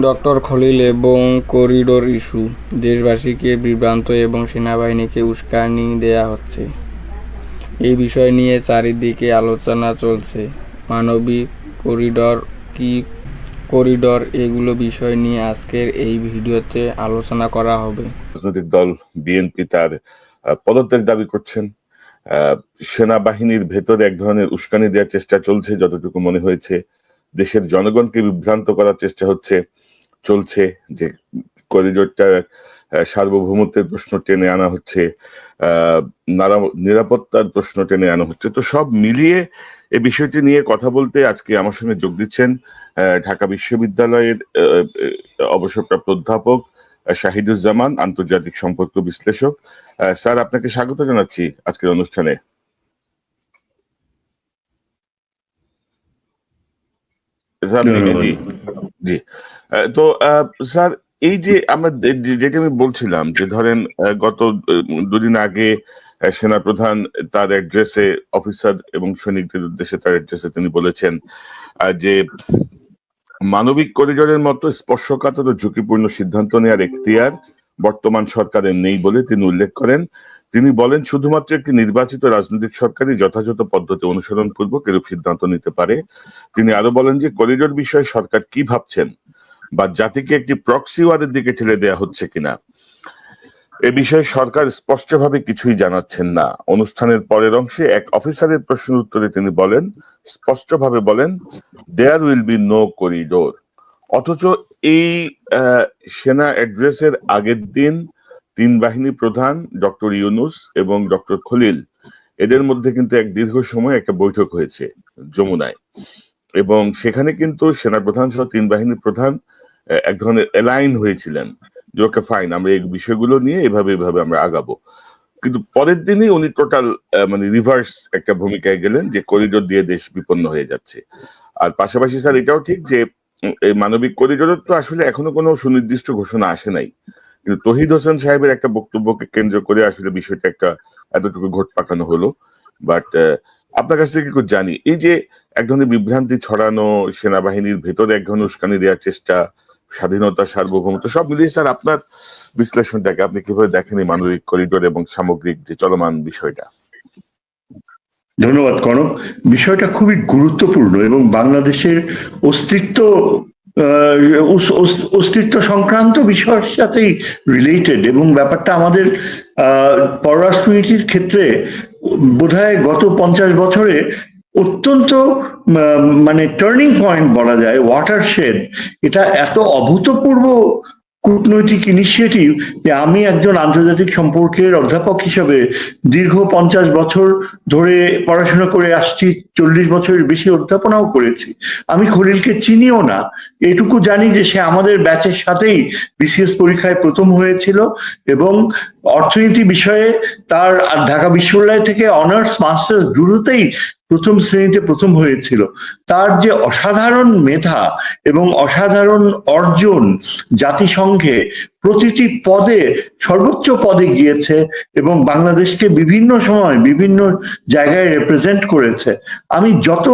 Doctor Khalil এবং corridor issue, দেশবাসীকে বিভ্রান্ত এবং সেনাবাহিনীকে উস্কানি দেয়া হচ্ছে, এই বিষয় নিয়ে চারিদিকে আলোচনা চলছে। মানবিক করিডোর কি করিডোর, এগুলো বিষয় নিয়ে আজকের এই ভিডিওতে আলোচনা করা হবে। রাজনৈতিক দল বিএনপি তার পদত্যাগ দাবি করছেন। সেনাবাহিনীর ভেতরে এক ধরনের উস্কানি দেওয়ার চেষ্টা চলছে, যতটুকু মনে হয়েছে। দেশের জনগণকে বিভ্রান্ত করার চেষ্টা চলছে, যে করিডোরটা সার্বভৌমত্বের প্রশ্ন টেনে আনা হচ্ছে, নিরাপত্তার প্রশ্ন টেনে আনা হচ্ছে। তো সব মিলিয়ে এই বিষয়টি নিয়ে কথা বলতে আজকে আমার সঙ্গে যোগ দিচ্ছেন ঢাকা বিশ্ববিদ্যালয়ের অবসরপ্রাপ্ত অধ্যাপক শাহিদুজ্জামান, আন্তর্জাতিক সম্পর্ক বিশ্লেষক। স্যার, আপনাকে স্বাগত জানাচ্ছি আজকের অনুষ্ঠানে। জি জি। তো স্যার, এই যে আমরা যেটা আমি বলছিলাম, যে ধরেন গত দুদিন আগে সেনাপ্রধান তার অ্যাড্রেসে অফিসার এবং সৈনিকদের উদ্দেশ্যে তার অ্যাড্রেসে তিনি বলেছেন যে মানবিক করিডোরের মতো স্পর্শকাতর ও ঝুঁকিপূর্ণ সিদ্ধান্ত নেওয়ার এখতিয়ার বর্তমান সরকারের নেই বলে তিনি উল্লেখ করেন। তিনি বলেন, শুধুমাত্র একটি নির্বাচিত রাজনৈতিক সরকারই যথাযথ পদ্ধতি অনুসরণ পূর্বক এরূপ সিদ্ধান্ত নিতে পারে। তিনি আরো বলেন যে করিডোর বিষয়ে সরকার কি ভাবছেন, বা জাতিকে একটি প্রক্সি ওয়ারের দিকে ঠেলে দেওয়া হচ্ছে কিনা, এ বিষয়ে সরকার স্পষ্টভাবে কিছুই জানাচ্ছেন না। অনুষ্ঠানের পরের অংশে এক অফিসারের প্রশ্নের উত্তরে তিনি স্পষ্টভাবে বলেন, there will be no corridor. অথচ এই সেনা অ্যাড্রেসের আগের দিন তিন বাহিনী প্রধান ডক্টর ইউনুস এবং ডক্টর খলিল, এদের মধ্যে কিন্তু এক দীর্ঘ সময় একটা বৈঠক হয়েছে যমুনায়, এবং সেখানে কিন্তু সেনা প্রধান সহ তিন বাহিনীর প্রধান এক ধরনের অ্যালাইন হয়েছিলেন যে ওকে ফাইন, আমরা এই বিষয়গুলো নিয়ে এভাবে আমরা আগাবো। কিন্তু পরের দিনই উনি টোটাল মানে রিভার্স একটা ভূমিকায় গেলেন, যে করিডোর দিয়ে দেশ বিপন্ন হয়ে যাচ্ছে। আর পাশাপাশি স্যার, এটাও ঠিক যে এই মানবিক করিডোরের তো আসলে এখনো কোনো সুনির্দিষ্ট ঘোষণা আসে নাই, কিন্তু তহিদ হোসেন সাহেবের একটা বক্তব্যকে কেন্দ্র করে আসলে বিষয়টা একটা এতটুকু ঘোট পাকানো হলো। বাট আপনার কাছ থেকে কি জানি, এই যে এক ধরনের বিভ্রান্তি ছড়ানো, সেনাবাহিনীর ভেতরে এক ধরনের উস্কানি দেওয়ার চেষ্টা, স্বাধীনতা, সার্বভৌমত্ব, সব মিলিয়ে স্যার আপনার বিশ্লেষণটাকে আপনি কিভাবে দেখেন এই মানবিক করিডোর এবং সামগ্রিক যে চলমান বিষয়টা? ধন্যবাদ কনক। বিষয়টা খুবই গুরুত্বপূর্ণ এবং বাংলাদেশের অস্তিত্ব অস্তিত্ব সংক্রান্ত বিষয়ের সাথেই রিলেটেড, এবং ব্যাপারটা আমাদের পররাষ্ট্রনীতির ক্ষেত্রে বোধহয় গত 50 বছরে অত্যন্ত মানে টার্নিং পয়েন্ট বলা যায়, ওয়াটারশেড। এটা এত অভূতপূর্ব কূটনৈতিক ইনিশিয়েটিভ যে আমি একজন আন্তর্জাতিক সম্পর্কের অধ্যাপক হিসেবে দীর্ঘ 50 বছর ধরে পড়াশোনা করে আসছি, 40 বছরের বেশি অধ্যাপনাও করেছি। আমি খলিলকে চিনিও না, এটুকু জানি যে সে আমাদের ব্যাচের সাথেই বিসিএস পরীক্ষায় প্রথম হয়েছিল, এবং অর্থনীতি বিষয়ে তার ঢাকা বিশ্ববিদ্যালয় থেকে অনার্স মাস্টার্স দুটোতেই প্রথম শ্রেণীতে প্রথম হয়েছিল। তার যে অসাধারণ মেধা এবং অসাধারণ অর্জন, জাতিসংঘে প্রতিটি পদে সর্বোচ্চ পদে গিয়েছে এবং বাংলাদেশকে বিভিন্ন সময় বিভিন্ন জায়গায় রিপ্রেজেন্ট করেছে। আমি যত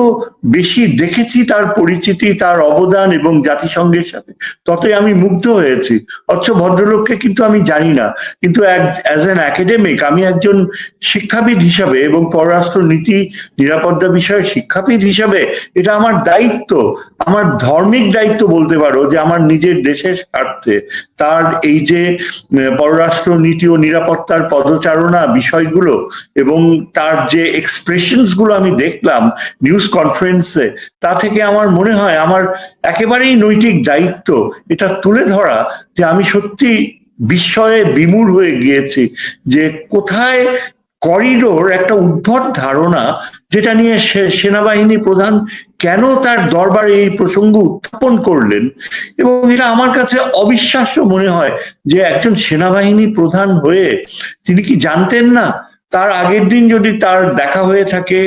বেশি দেখেছি তার পরিচিতি, তার অবদান এবং জাতিসংঘের সাথে, ততই আমি মুগ্ধ হয়েছি। অথচ ভদ্রলোককে কিন্তু আমি জানি না, কিন্তু অ্যাজ অ্যান একাডেমিক, আমি একজন শিক্ষাবিদ হিসাবে এবং পররাষ্ট্র নীতি নিরাপত্তা বিষয়ে শিক্ষাবিদ হিসাবে এটা আমার দায়িত্ব, আমার ধর্মিক দায়িত্ব বলতে পারো, যে আমার নিজের দেশের স্বার্থে তার এই যে পররাষ্ট্র নীতি ও নিরাপত্তার পদচারণা বিষয়গুলো এবং তার যে এক্সপ্রেশনস গুলো আমি দেখলাম নিউজ কনফারেন্সে, তা থেকে আমার মনে হয় আমার একেবারেই নৈতিক দায়িত্ব এটা তুলে ধরা, যে আমি সত্যি বিস্ময়ে বিমূঢ় হয়ে গিয়েছি যে কোথায় করিডোর একটা উদ্ভট ধারণা, যেটা নিয়ে সেনাবাহিনী প্রধান কেন তার দরবারে এই প্রসঙ্গ উত্থাপন করলেন। এবং এটা আমার কাছে অবিশ্বাস্য মনে হয় যে একজন সেনাবাহিনী প্রধান হয়ে তিনি কি জানতেন না তার আগের দিন যদি তার দেখা হয়ে থাকে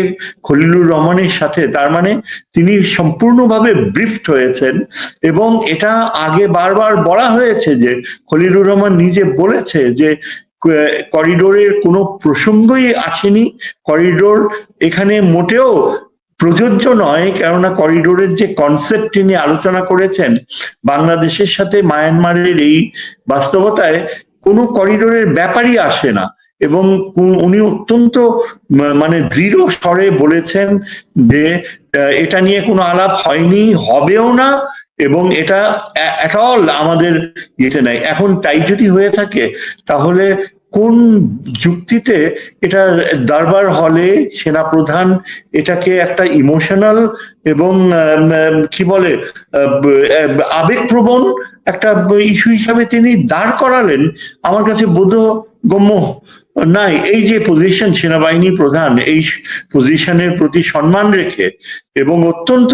খলিলুর রহমানের সাথে, তার মানে তিনি সম্পূর্ণভাবে ব্রিফড হয়েছেন। এবং এটা আগে বারবার বলা হয়েছে যে খলিলুর রহমান নিজে বলেছে যে করিডোরের কোনো প্রসঙ্গই আসেনি, করিডোর এখানে মোটেও প্রযোজ্য নয়, কেননা করিডোরের যে কনসেপ্ট তিনি আলোচনা করেছেন, বাংলাদেশের সাথে মায়ানমারের এই বাস্তবতায় কোনো করিডোরের ব্যাপারই আসে না। এবং উনি অত্যন্ত মানে দৃঢ় স্বরে বলেছেন যে এটা নিয়ে কোনো আলাপ হয়নি, হবেও না, এবং এটা অল আমাদের ইয়েতে নাই। এখন তাই যদি হয়ে থাকে, তাহলে কোন যুক্তিতে এটা দরবার হলে সেনাপ্রধান এটাকে একটা ইমোশনাল এবং কি বলে আবেগপ্রবণ একটা ইস্যু হিসাবে তিনি দাঁড় করালেন, আমার কাছে বোধগম্য নাই। এই যে পজিশন সেনাবাহিনী প্রধান, এই পজিশনের প্রতি সম্মান রেখে এবং অত্যন্ত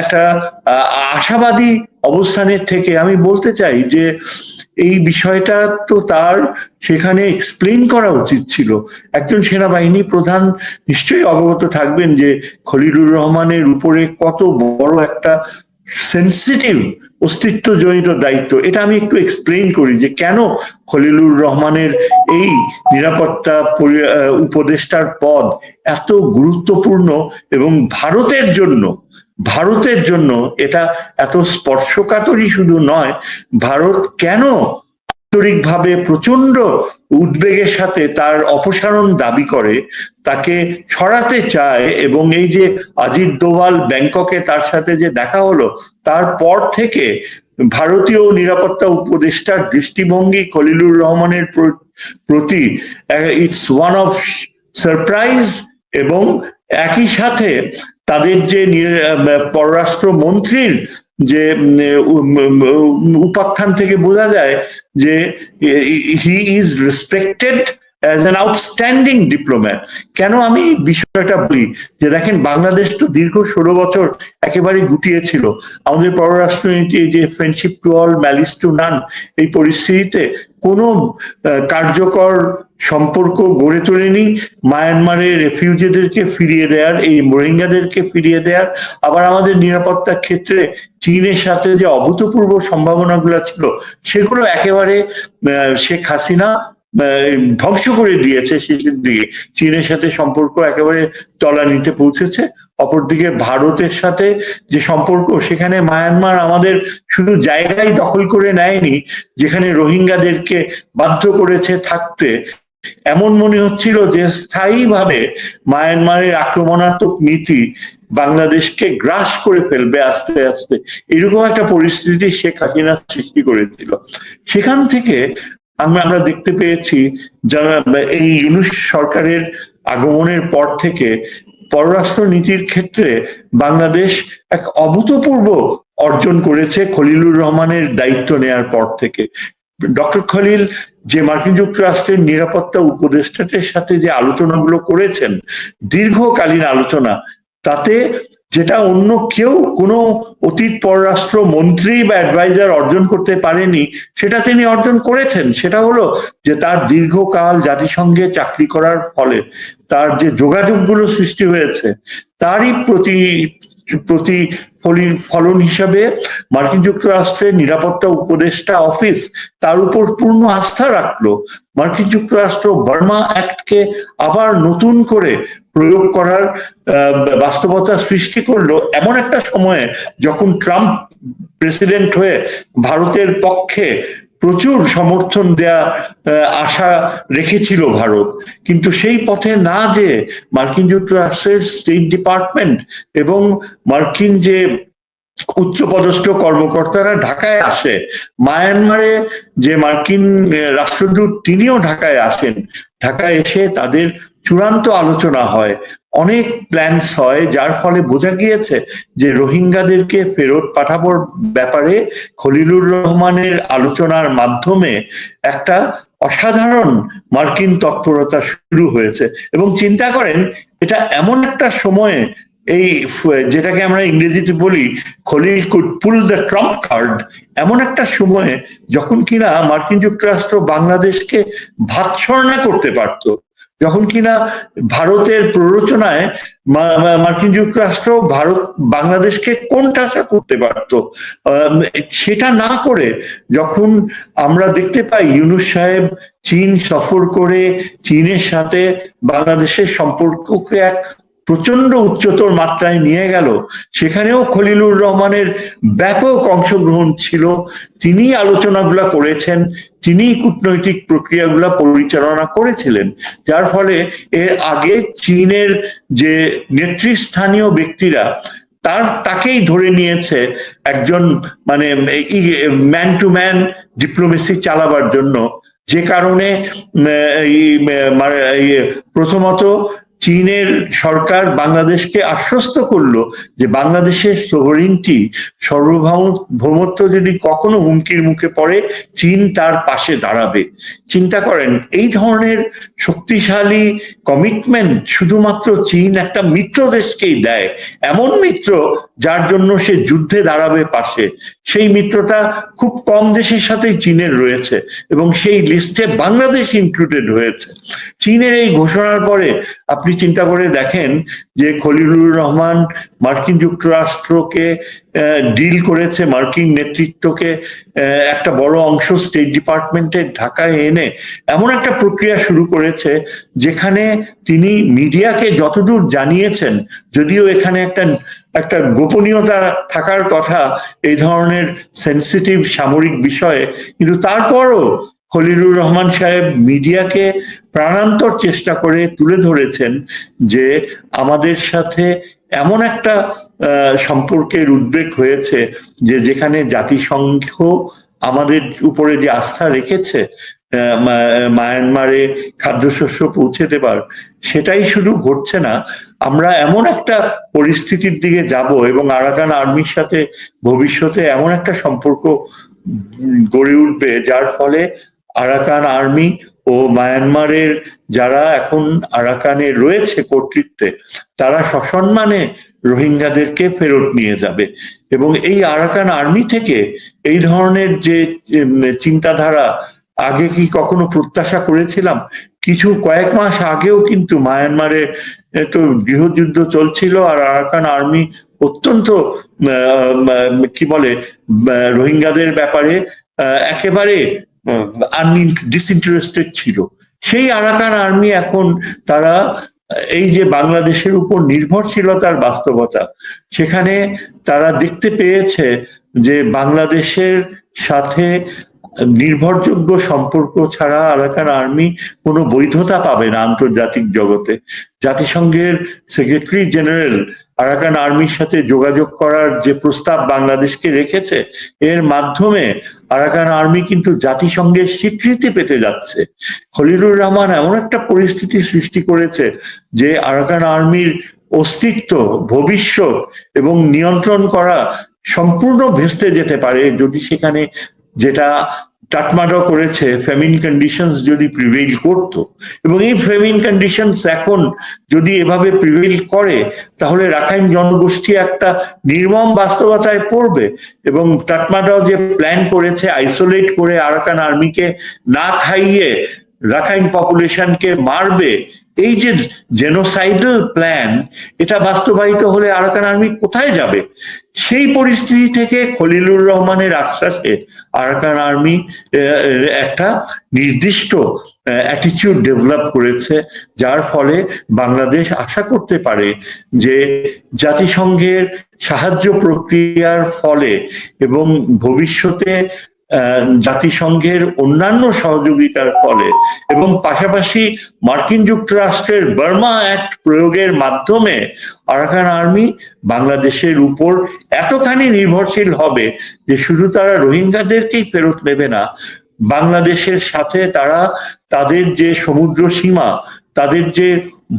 একটা আশাবাদী অবস্থানের থেকে আমি বলতে চাই যে এই বিষয়টা তো তার সেখানে এক্সপ্লেন করা উচিত ছিল। একজন সেনাবাহিনী প্রধান নিশ্চয়ই অবগত থাকবেন যে খলিলুর রহমানের উপরে কত বড় একটা সেন্সিটিভ অস্তিত্বজনিত দায়িত্ব। এটা আমি একটু এক্সপ্লেন করি যে কেন খলিলুর রহমানের এই নিরাপত্তা উপদেষ্টার পদ এত গুরুত্বপূর্ণ, এবং ভারতের জন্য এটা এত স্পর্শকাতরই শুধু নয়, ভারত কেন আন্তরিকভাবে প্রচন্ড উদ্বেগের সাথে তার অপসারণ দাবি করে, তাকে সরাতে চায়। এবং এই যে অজিত দোভাল ব্যাংককে তার সাথে যে দেখা হলো, তারপর থেকে ভারতীয় নিরাপত্তা উপদেষ্টার দৃষ্টিভঙ্গি খলিলুর রহমানের প্রতি ইটস ওয়ান অফ সারপ্রাইজ। এবং একই সাথে তাদের যে পররাষ্ট্র মন্ত্রীর যে উপাখ্যান থেকে বোঝা যায় যে he is respected as an outstanding diplomat. কেন আমি বিষয়টা বলি যে দেখেন, বাংলাদেশ তো দীর্ঘ 16 বছর একেবারে গুটিয়ে ছিল। আমাদের পররাষ্ট্রনীতি যে friendship to all malice two নান, এই পরিস্থিতিতে কোনো কার্যকর সম্পর্ক গড়ে তোলেনি মায়ানমারের রেফিউজিদেরকে ফিরিয়ে দেওয়ার, এই রোহিঙ্গাদেরকে ফিরিয়ে দেওয়ার। আবার আমাদের নিরাপত্তার ক্ষেত্রে চীনের সাথে যে অভূতপূর্ব সম্ভাবনাগুলো ছিল, সেগুলো একেবারে শেখ হাসিনা ধ্বংস করে দিয়েছে শেষের দিকে। চীনের সাথে সম্পর্ক একেবারে তলানিতে পৌঁছেছে। অপরদিকে ভারতের সাথে যে সম্পর্ক, সেখানে মায়ানমার আমাদের শুধু জায়গায় দখল করে নেয়নি, যেখানে রোহিঙ্গাদেরকে বাধ্য করেছে থাকতে, এমন মনে হচ্ছিল যে স্থায়ীভাবে মায়ানমারের আক্রমণাত্মক নীতি বাংলাদেশকে গ্রাস করে ফেলবে আস্তে আস্তে, এরকম একটা পরিস্থিতি শেখ হাসিনা সৃষ্টি করেছিল। সেখান থেকে আমরা দেখতে পেয়েছি যারা এই ইউনূস সরকারের আগমনের পর থেকে পররাষ্ট্র নীতির ক্ষেত্রে বাংলাদেশ এক অভূতপূর্ব অর্জন করেছে খলিলুর রহমানের দায়িত্ব নেয়ার পর থেকে। ডক্টর খলিল যে মার্কিন যুক্তরাষ্ট্রের নিরাপত্তা উপদেষ্টাদের সাথে যে আলোচনাগুলো করেছেন, দীর্ঘকালীন আলোচনা, তাতে যেটা অন্য কেউ কোনো অতীত পররাষ্ট্র মন্ত্রী বা অ্যাডভাইজার অর্জন করতে পারেনি, সেটা তিনি অর্জন করেছেন। সেটা হলো যে তার দীর্ঘকাল জাতিসংঘে চাকরি করার ফলে তার যে যোগাযোগগুলো সৃষ্টি হয়েছে, তারই ফলন হিসাবে মার্কিন যুক্তরাষ্ট্রের নিরাপত্তা উপদেষ্টা অফিস তার উপর পূর্ণ আস্থা রাখলো। মার্কিন যুক্তরাষ্ট্র বার্মা অ্যাক্টকে আবার নতুন করে প্রয়োগ করার বাস্তবতা সৃষ্টি করলো এমন একটা সময়ে, যখন ট্রাম্প প্রেসিডেন্ট হয়ে ভারতের পক্ষে প্রচুর সমর্থন দেয়া আশা রেখেছিল ভারত। কিন্তু সেই পথে না যেয়ে মার্কিন যুক্তরাষ্ট্রের স্টেট ডিপার্টমেন্ট এবং মার্কিন যে উচ্চপদস্থ কর্মকর্তারা ঢাকায় আসে, মায়ানমারে যে মার্কিন রাষ্ট্রদূত তিনিও ঢাকায় আসেন, ঢাকায় এসে তাদের চূড়ান্ত আলোচনা হয়, অনেক প্ল্যানস হয়, যার ফলে বোঝা গিয়েছে যে রোহিঙ্গাদেরকে ফেরত পাঠানোর ব্যাপারে খলিলুর রহমানের আলোচনার মাধ্যমে একটা অসাধারণ মার্কিন তৎপরতা শুরু হয়েছে। এবং চিন্তা করেন, এটা এমন একটা সময়ে, এই যেটাকে আমরা ইংরেজিতে বলি Khalil could pull the Trump card, এমন একটা সময়ে যখন কিনা মার্কিন যুক্তরাষ্ট্র বাংলাদেশকে ভাতছড়না করতে পারত, যখন কিনা ভারতের প্ররোচনায় মার্কিন যুক্তরাষ্ট্র বাংলাদেশকে কোণঠাসা করতে পারত, সেটা না করে যখন আমরা দেখতে পাই ইউনূস সাহেব চীন সফর করে চীনের সাথে বাংলাদেশের সম্পর্ককে এক প্রচন্ড উচ্চতর মাত্রায় নিয়ে গেল, সেখানেও খলিলুর রহমানের ব্যাপক অংশগ্রহণ ছিল। তিনি আলোচনাগুলো করেছেন, তিনি কূটনৈতিক প্রক্রিয়াগুলো পরিচালনা করেছিলেন, যার ফলে এর আগে চীনের যে নেতৃস্থানীয় ব্যক্তিরা তাকেই ধরে নিয়েছে একজন মানে ম্যান টু ম্যান ডিপ্লোমেসি চালাবার জন্য। যে কারণে প্রথমত চীনের সরকার বাংলাদেশকে আশ্বস্ত করলো যে বাংলাদেশের সভরিনটি, সার্বভৌমত্ব যদি কখনো হুমকির মুখে পড়ে চীন তার পাশে দাঁড়াবে। চিন্তা করেন, এই ধরনের শক্তিশালী কমিটমেন্ট শুধুমাত্র চীন একটা মিত্র দেশকেই দেয়, এমন মিত্র যার জন্য সে যুদ্ধে দাঁড়াবে পাশে। সেই মিত্রটা খুব কম দেশের সাথেই চীনের রয়েছে এবং সেই লিস্টে বাংলাদেশ ইনক্লুডেড হয়েছে। চীনের এই ঘোষণার পরে আপনি চিন্তা করে দেখেন যে খলিলুর রহমান মার্কিন যুক্তরাষ্ট্রকে ডিল করেছে, মার্কিন নেতৃত্বকে একটা বড় অংশ স্টেট ডিপার্টমেন্টের ঢাকায় এনে এমন একটা প্রক্রিয়া শুরু করেছে যেখানে তিনি মিডিয়াকে যতদূর জানিয়েছেন, যদিও এখানে একটা গোপনীয়তা থাকার কথা এই ধরনের সেন্সিটিভ সামরিক বিষয়ে, কিন্তু তারপরও খলিলুর রহমান সাহেব মিডিয়াকে প্রাণান্তর চেষ্টা করে তুলে ধরেছেন যে আমাদের সাথে এমন একটা সম্পর্কের উদ্বেগ হয়েছে যে যেখানে জাতিসংঘ আমাদের উপরে যে আস্থা রেখেছে মায়ানমারে খাদ্যশস্য পৌঁছে দেবার, সেটাই শুধু ঘটছে না, আমরা এমন একটা পরিস্থিতির দিকে যাব এবং আরাকান আর্মির সাথে ভবিষ্যতে এমন একটা সম্পর্ক গড়ে উঠবে যার ফলে আরাকান আর্মি ও মায়ানমারের যারা এখন আরাকানে রয়েছে কর্তৃত্বে, তারা সসম্মানে রোহিঙ্গাদেরকে ফেরত নিয়ে যাবে। এবং এই আরাকান আর্মি থেকে এই ধরনের যে চিন্তাধারা আগে কি কখনো প্রত্যাশা করেছিলাম? কয়েক মাস আগেও কিন্তু মায়ানমারে তো গৃহযুদ্ধ চলছিল আর আরাকান আর্মি অত্যন্ত কি বলে রোহিঙ্গাদের ব্যাপারে একেবারে ডিসইন্টারেস্টেড ছিল। সেই আরাকান আর্মি এখন তারা এই যে বাংলাদেশের উপর নির্ভরশীলতার বাস্তবতা, সেখানে তারা দেখতে পেয়েছে যে বাংলাদেশের সাথে নির্ভরযোগ্য সম্পর্ক ছাড়া আরাকান আর্মি কোনো বৈধতা পাবে না আন্তর্জাতিক জগতে। জাতিসংঘের সেক্রেটারি জেনারেল আরাকান আর্মির সাথে যোগাযোগ করার যে প্রস্তাব বাংলাদেশকে রেখেছে, এর মাধ্যমে আরাকান আর্মি কিন্তু জাতিসংঘের স্বীকৃতি পেতে যাচ্ছে। খলিলুর রহমান এমন একটা পরিস্থিতি সৃষ্টি করেছে যে আরাকান আর্মির অস্তিত্ব, ভবিষ্যৎ এবং নিয়ন্ত্রণ করা সম্পূর্ণ ভেস্তে যেতে পারে যদি সেখানে, যেটা টাটমাডা করেছে, ফেমিন কন্ডিশনস যদি প্রিভেইল করত। এবং এই ফেমিন কন্ডিশনস এখন যদি এভাবে প্রিভেইল করে তাহলে রাখাইন জনগোষ্ঠী একটা নির্মম বাস্তবতায় পড়বে। এবং টাটমাডাও যে প্ল্যান করেছে আইসোলেট করে আরাকান আর্মিকে না খাইয়ে রাখাইন পপুলেশনকে মারবে, এই যে জেনোসাইডাল প্ল্যান, এটা বাস্তবায়িত হলে আরাকান আর্মি কোথায় যাবে? সেই পরিস্থিতি থেকে খলিলুর রহমানের আশ্বাসে আরাকান আর্মি একটা নির্দিষ্ট অ্যাটিটিউড ডেভেলপ করেছে, যার ফলে বাংলাদেশ আশা করতে পারে যে জাতিসংঘের সাহায্য প্রক্রিয়ার ফলে এবং ভবিষ্যতে জাতিসংঘের অন্যান্য সহযোগিতার ফলে এবং পাশাপাশি মার্কিন যুক্তরাষ্ট্রের বার্মা অ্যাক্ট প্রয়োগের মাধ্যমে আরাকান আর্মি বাংলাদেশের উপর এতখানি নির্ভরশীল হবে যে শুধু তারা রোহিঙ্গাদেরকেই ফেরত নেবে না, বাংলাদেশের সাথে তারা তাদের যে সমুদ্র সীমা, তাদের যে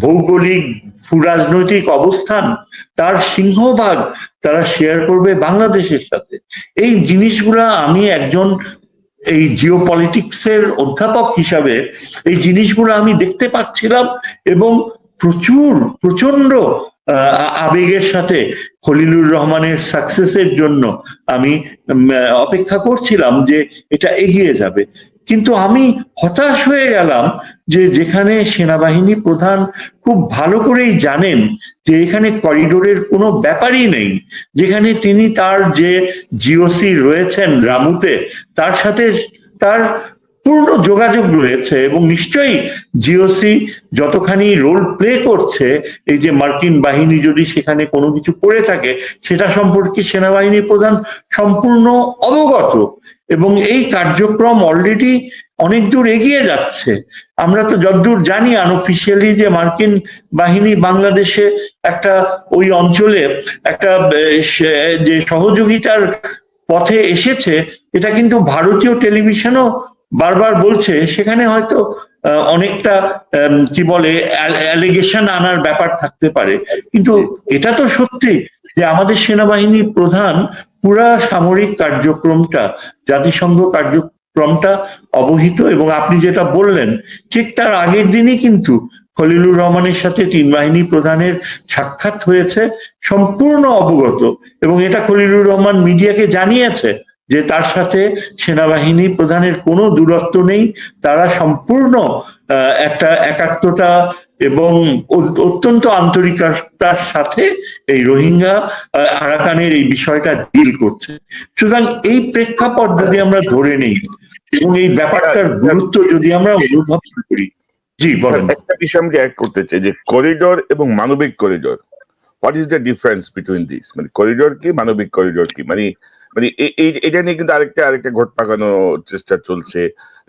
ভৌগোলিক রাজনৈতিক অবস্থান, তার সিংহভাগ তারা শেয়ার করবে বাংলাদেশের সাথে। এই জিনিসগুলা আমি একজন এই জিওপলিটিক্সের অধ্যাপক হিসাবে এই জিনিসগুলো আমি দেখতে পাচ্ছিলাম এবং প্রচন্ড আবেগের সাথে খলিলুর রহমানের সাকসেসের জন্য আমি অপেক্ষা করছিলাম যে এটা এগিয়ে যাবে। কিন্তু আমি হতাশ হয়ে গেলাম যে যেখানে সেনাবাহিনী প্রধান খুব ভালো করেই জানেন যে এখানে করিডোরের কোনো ব্যাপারই নেই, যেখানে তিনি তার যে জিওসি রয়েছেন রামুতে, তার সাথে তার পূর্ণ যোগাযোগ রয়েছে এবং নিশ্চয়ই জিওসি যতখানি রোল প্লে করছে, এই যে মার্কিন বাহিনী যদি সেখানে কোনো কিছু করে থাকে সেটা সম্পর্কে সেনাবাহিনী প্রধান সম্পূর্ণ অবগত এবং এই কার্যক্রম অলরেডি অনেক দূর এগিয়ে যাচ্ছে। আমরা তো যতদূর জানি আনঅফিসিয়ালি যে মার্কিন বাহিনী বাংলাদেশে একটা ওই অঞ্চলে একটা যে সহযোগিতার পথে এসেছে, এটা কিন্তু ভারতীয় টেলিভিশনও বারবার বলছে। সেখানে হয়তো অনেকটা কি বলে অ্যালিগেশন আনার ব্যাপার থাকতে পারে, কিন্তু এটা তো সত্যি যে আমাদের সেনাবাহিনী প্রধান পুরা সামরিক কার্যক্রমটা, জাতিসংঘ কার্যক্রমটা অবহিত। এবং আপনি যেটা বললেন ঠিক তার আগের দিনই কিন্তু খলিলুর রহমানের সাথে তিন বাহিনী প্রধানের সাক্ষাৎ হয়েছে, সম্পূর্ণ অবগত। এবং এটা খলিলুর রহমান মিডিয়াকে জানিয়েছে যে তার সাথে সেনাবাহিনী প্রধানের কোনো দূরত্ব নেই, তারা সম্পূর্ণ একটা একাত্মতা এবং অত্যন্ত আন্তরিকতার সাথে এই রোহিঙ্গা আরাকানের এই বিষয়টা ডিল করছে। সুতরাং এই প্রেক্ষাপট যদি আমরা ধরে নেই এবং এই ব্যাপারটার গুরুত্ব যদি আমরা অনুভব করি। জি বলেন। একটা বিষয় আমি অ্যাড করতে চাই যে করিডোর এবং মানবিক corridor, what is the difference between this? মানে করিডোর কি, মানবিক করিডোর কি? মানে মানে এটা নিয়ে কিন্তু আরেকটা ঘোট পাকানোর চেষ্টা চলছে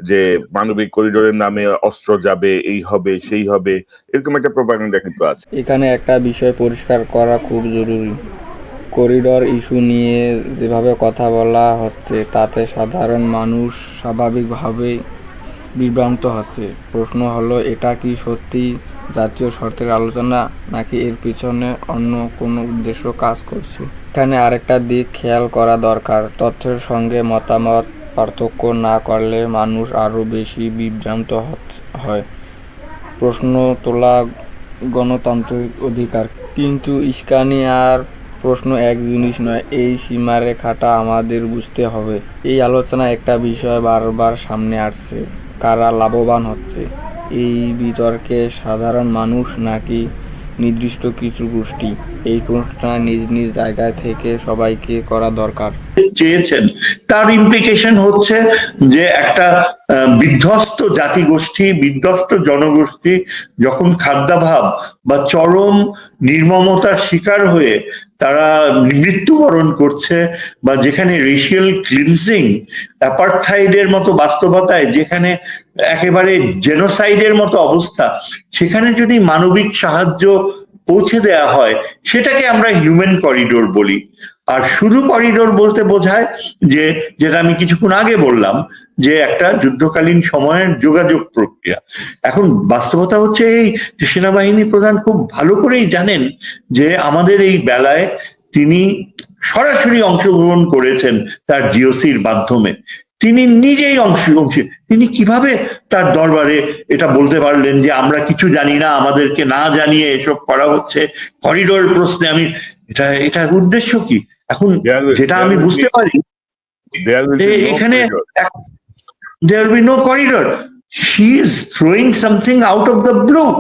যে মানবিক করিডোরের নামে অস্ত্র যাবে, এই হবে সেই হবে, এরকম একটা প্রপাগান্ডা কিন্তু আছে। এখানে একটা বিষয় পরিষ্কার করা খুব জরুরি। করিডোর ইস্যু নিয়ে যেভাবে কথা বলা হচ্ছে তাতে সাধারণ মানুষ স্বাভাবিকভাবেই বিভ্রান্ত হচ্ছে। প্রশ্ন হলো, এটা কি সত্যি জাতীয় স্বার্থের আলোচনা নাকি এর পিছনে অন্য কোনো উদ্দেশ্য কাজ করছে? এখানে আরেকটা দিক খেয়াল করা দরকার। তথ্যের সঙ্গে মতামত পার্থক্য না করলে মানুষ আরও বেশি বিভ্রান্ত হয়। প্রশ্ন তোলা গণতান্ত্রিক অধিকার, কিন্তু ইস্কানি আর প্রশ্ন এক জিনিস নয়। এই সীমারেখাটা আমাদের বুঝতে হবে। এই আলোচনায় একটা বিষয় বারবার সামনে আসছে, কারা লাভবান হচ্ছে এই বিতর্কে, সাধারণ মানুষ নাকি নির্দিষ্ট কিছু গোষ্ঠী? এই প্রশ্নটা নিজ নিজ জায়গায় থেকে সবাইকে করা দরকার। চেয়েছেন তার ইমপ্লিকেশন হচ্ছে যে একটা বিধ্বস্ত জাতিগোষ্ঠী, বিধ্বস্ত জনগোষ্ঠী যখন খাদ্যাভাব বা চরম নির্মমতার শিকার হয়ে তারা মৃত্যুবরণ করছে, বা যেখানে রেশিয়াল ক্লিনজিং, অ্যাপার্থাইডের মতো বাস্তবতায়, যেখানে একেবারে জেনোসাইডের মতো অবস্থা, সেখানে যদি মানবিক সাহায্য পৌঁছে দেয়া হয় সেটাকে আমরা হিউম্যান করিডোর বলি। আর শুধু করিডোর বলতে বোঝায় যে, যেটা আমি কিছুক্ষণ আগে বললাম, যে একটা যুদ্ধকালীন সময়ের যোগাযোগ প্রক্রিয়া। এখন বাস্তবতা হচ্ছে এই যে সেনাবাহিনী প্রধান খুব ভালো করেই জানেন যে আমাদের এই বেলায় তিনি সরাসরি অংশগ্রহণ করেছেন তার জিওসির মাধ্যমে। তিনি নিজেই তিনি কিভাবে তার দরবারে এটা বলতে পারলেন যে আমরা কিছু জানি না, আমাদেরকে না জানিয়ে এসব করা হচ্ছে করিডোর প্রশ্নে? আমি এটার উদ্দেশ্য কি? এখন যেটা আমি বুঝতে পারি এখানে there will be no corridor. She is throwing something out of the blue.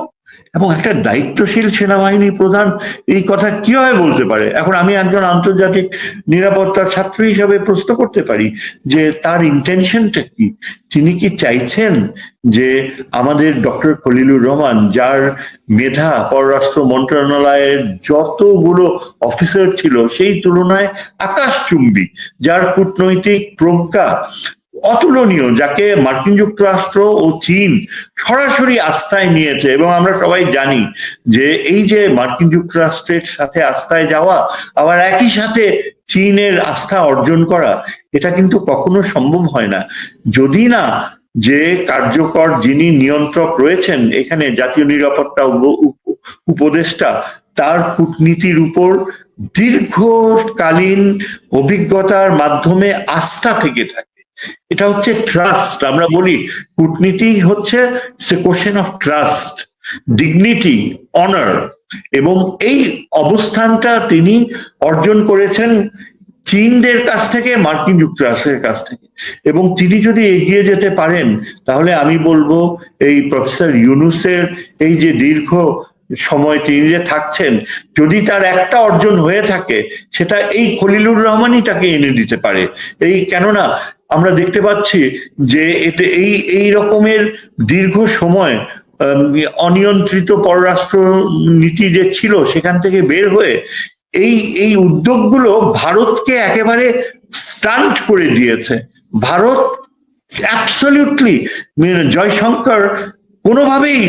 এবং একটা দায়িত্বশীল সেনাবাহিনী প্রধান এই কথা কিভাবে বলতে পারে? এখন আমি একজন আন্তর্জাতিক নিরাপত্তার ছাত্র হিসাবে প্রশ্ন করতে পারি যে তার ইন্টেনশনটা কি? তিনি কি চাইছেন যে আমাদের ডক্টর খলিলুর রহমান, যার মেধা পররাষ্ট্র মন্ত্রণালয়ের যতগুলো অফিসার ছিল সেই তুলনায় আকাশচুম্বী, যার কূটনৈতিক প্রজ্ঞা অতুলনীয়, যাকে মার্কিন যুক্তরাষ্ট্র ও চীন সরাসরি আস্থায় নিয়েছে, এবং আমরা সবাই জানি যে এই যে মার্কিন যুক্তরাষ্ট্রের সাথে আস্থায় যাওয়া আবার একই সাথে চীনের আস্থা অর্জন করা, এটা কিন্তু কখনো সম্ভব হয় না যদি না যে কার্যকর যিনি নিয়ন্ত্রক রয়েছেন এখানে, জাতীয় নিরাপত্তা উপদেষ্টা, তার কূটনীতির উপর দীর্ঘকালীন অভিজ্ঞতার মাধ্যমে আস্থা থেকে থাকে। এটা হচ্ছে ট্রাস্ট। আমরা বলি কূটনীতি হচ্ছে question of trust, dignity, honour, এবং এই অবস্থানটা তিনি অর্জন করেছেন চীনদের কাছ থেকে, মার্কিন যুক্তরাষ্ট্রের কাছ থেকে। এবং তিনি যদি এগিয়ে যেতে পারেন তাহলে আমি বলবো এই প্রফেসর ইউনুসের এই যে দীর্ঘ সময় তিনি যে থাকছেন, যদি তার একটা অর্জন হয়ে থাকে সেটা এই খলিলুর রহমানই তাকে এনে দিতে পারে। এই কেননা আমরা দেখতে পাচ্ছি যে এটা এই রকমের দীর্ঘ সময় অনিয়ন্ত্রিত পররাষ্ট্র নীতি যে ছিল সেখান থেকে বের হয়ে এই উদ্যোগগুলো ভারতকে একেবারে স্টান্ট করে দিয়েছে। ভারত অ্যাবসলিউটলি জয়শঙ্কর কোনোভাবেই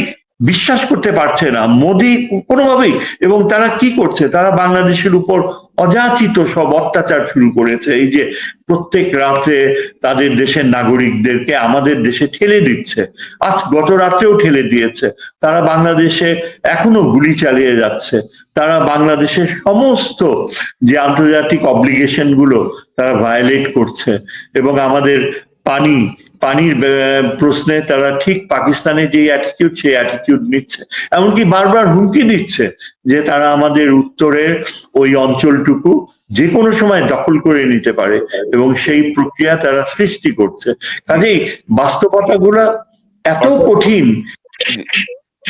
বিশ্বাস করতে পারছে না, মোদি কোনোভাবেই। এবং তারা কি করছে, তারা বাংলাদেশের উপর অযাচিত সব অত্যাচার শুরু করেছে। এই যে প্রত্যেক রাতে তাদের দেশের নাগরিকদেরকে আমাদের দেশে ঠেলে দিচ্ছে, আজ গত রাত্রেও ঠেলে দিয়েছে। তারা বাংলাদেশে এখনো গুলি চালিয়ে যাচ্ছে, তারা বাংলাদেশের সমস্ত যে আন্তর্জাতিক অব্লিগেশন গুলো তারা ভায়োলেট করছে। এবং আমাদের পানির প্রশ্নে তারা ঠিক পাকিস্তানের যে অ্যাটিটিউড সেই অ্যাটিটিউড নিচ্ছে, এমনকি বারবার হুমকি দিচ্ছে যে তারা আমাদের উত্তরের ওই অঞ্চলটুকু যে কোনো সময় দখল করে নিতে পারে, এবং সেই প্রক্রিয়া তারা সৃষ্টি করছে। কাজেই বাস্তবতাগুলো এত কঠিন,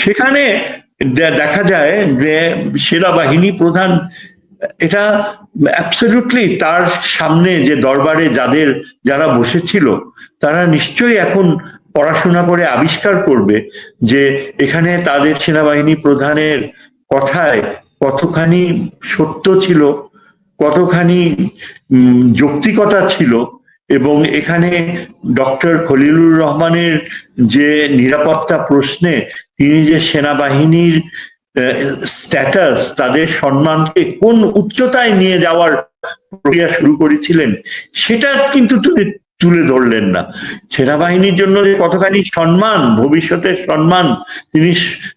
সেখানে দেখা যায় যে সেনাবাহিনী প্রধান এটা অ্যাবসলিউটলি তার সামনে যে দরবারে যারা বসেছিল তারা নিশ্চয়ই এখন পড়াশোনা করে আবিষ্কার করবে যে এখানে তাদের সেনাবাহিনী প্রধানের কথায় কতখানি সত্য ছিল, কতখানি যৌক্তিকতা ছিল। এবং এখানে ডক্টর খলিলুর রহমানের যে নিরাপত্তা প্রশ্নে তিনি যে সেনাবাহিনীর স্ট্যাটাস, তাদের সম্মানকে কোন উচ্চতায় নিয়ে যাওয়ার প্রক্রিয়া শুরু করেছিলেন সেটা কিন্তু তুলে ধরলেন না। সেনাবাহিনীর জন্য যে কতখানি সম্মান, ভবিষ্যতের সম্মান তিনি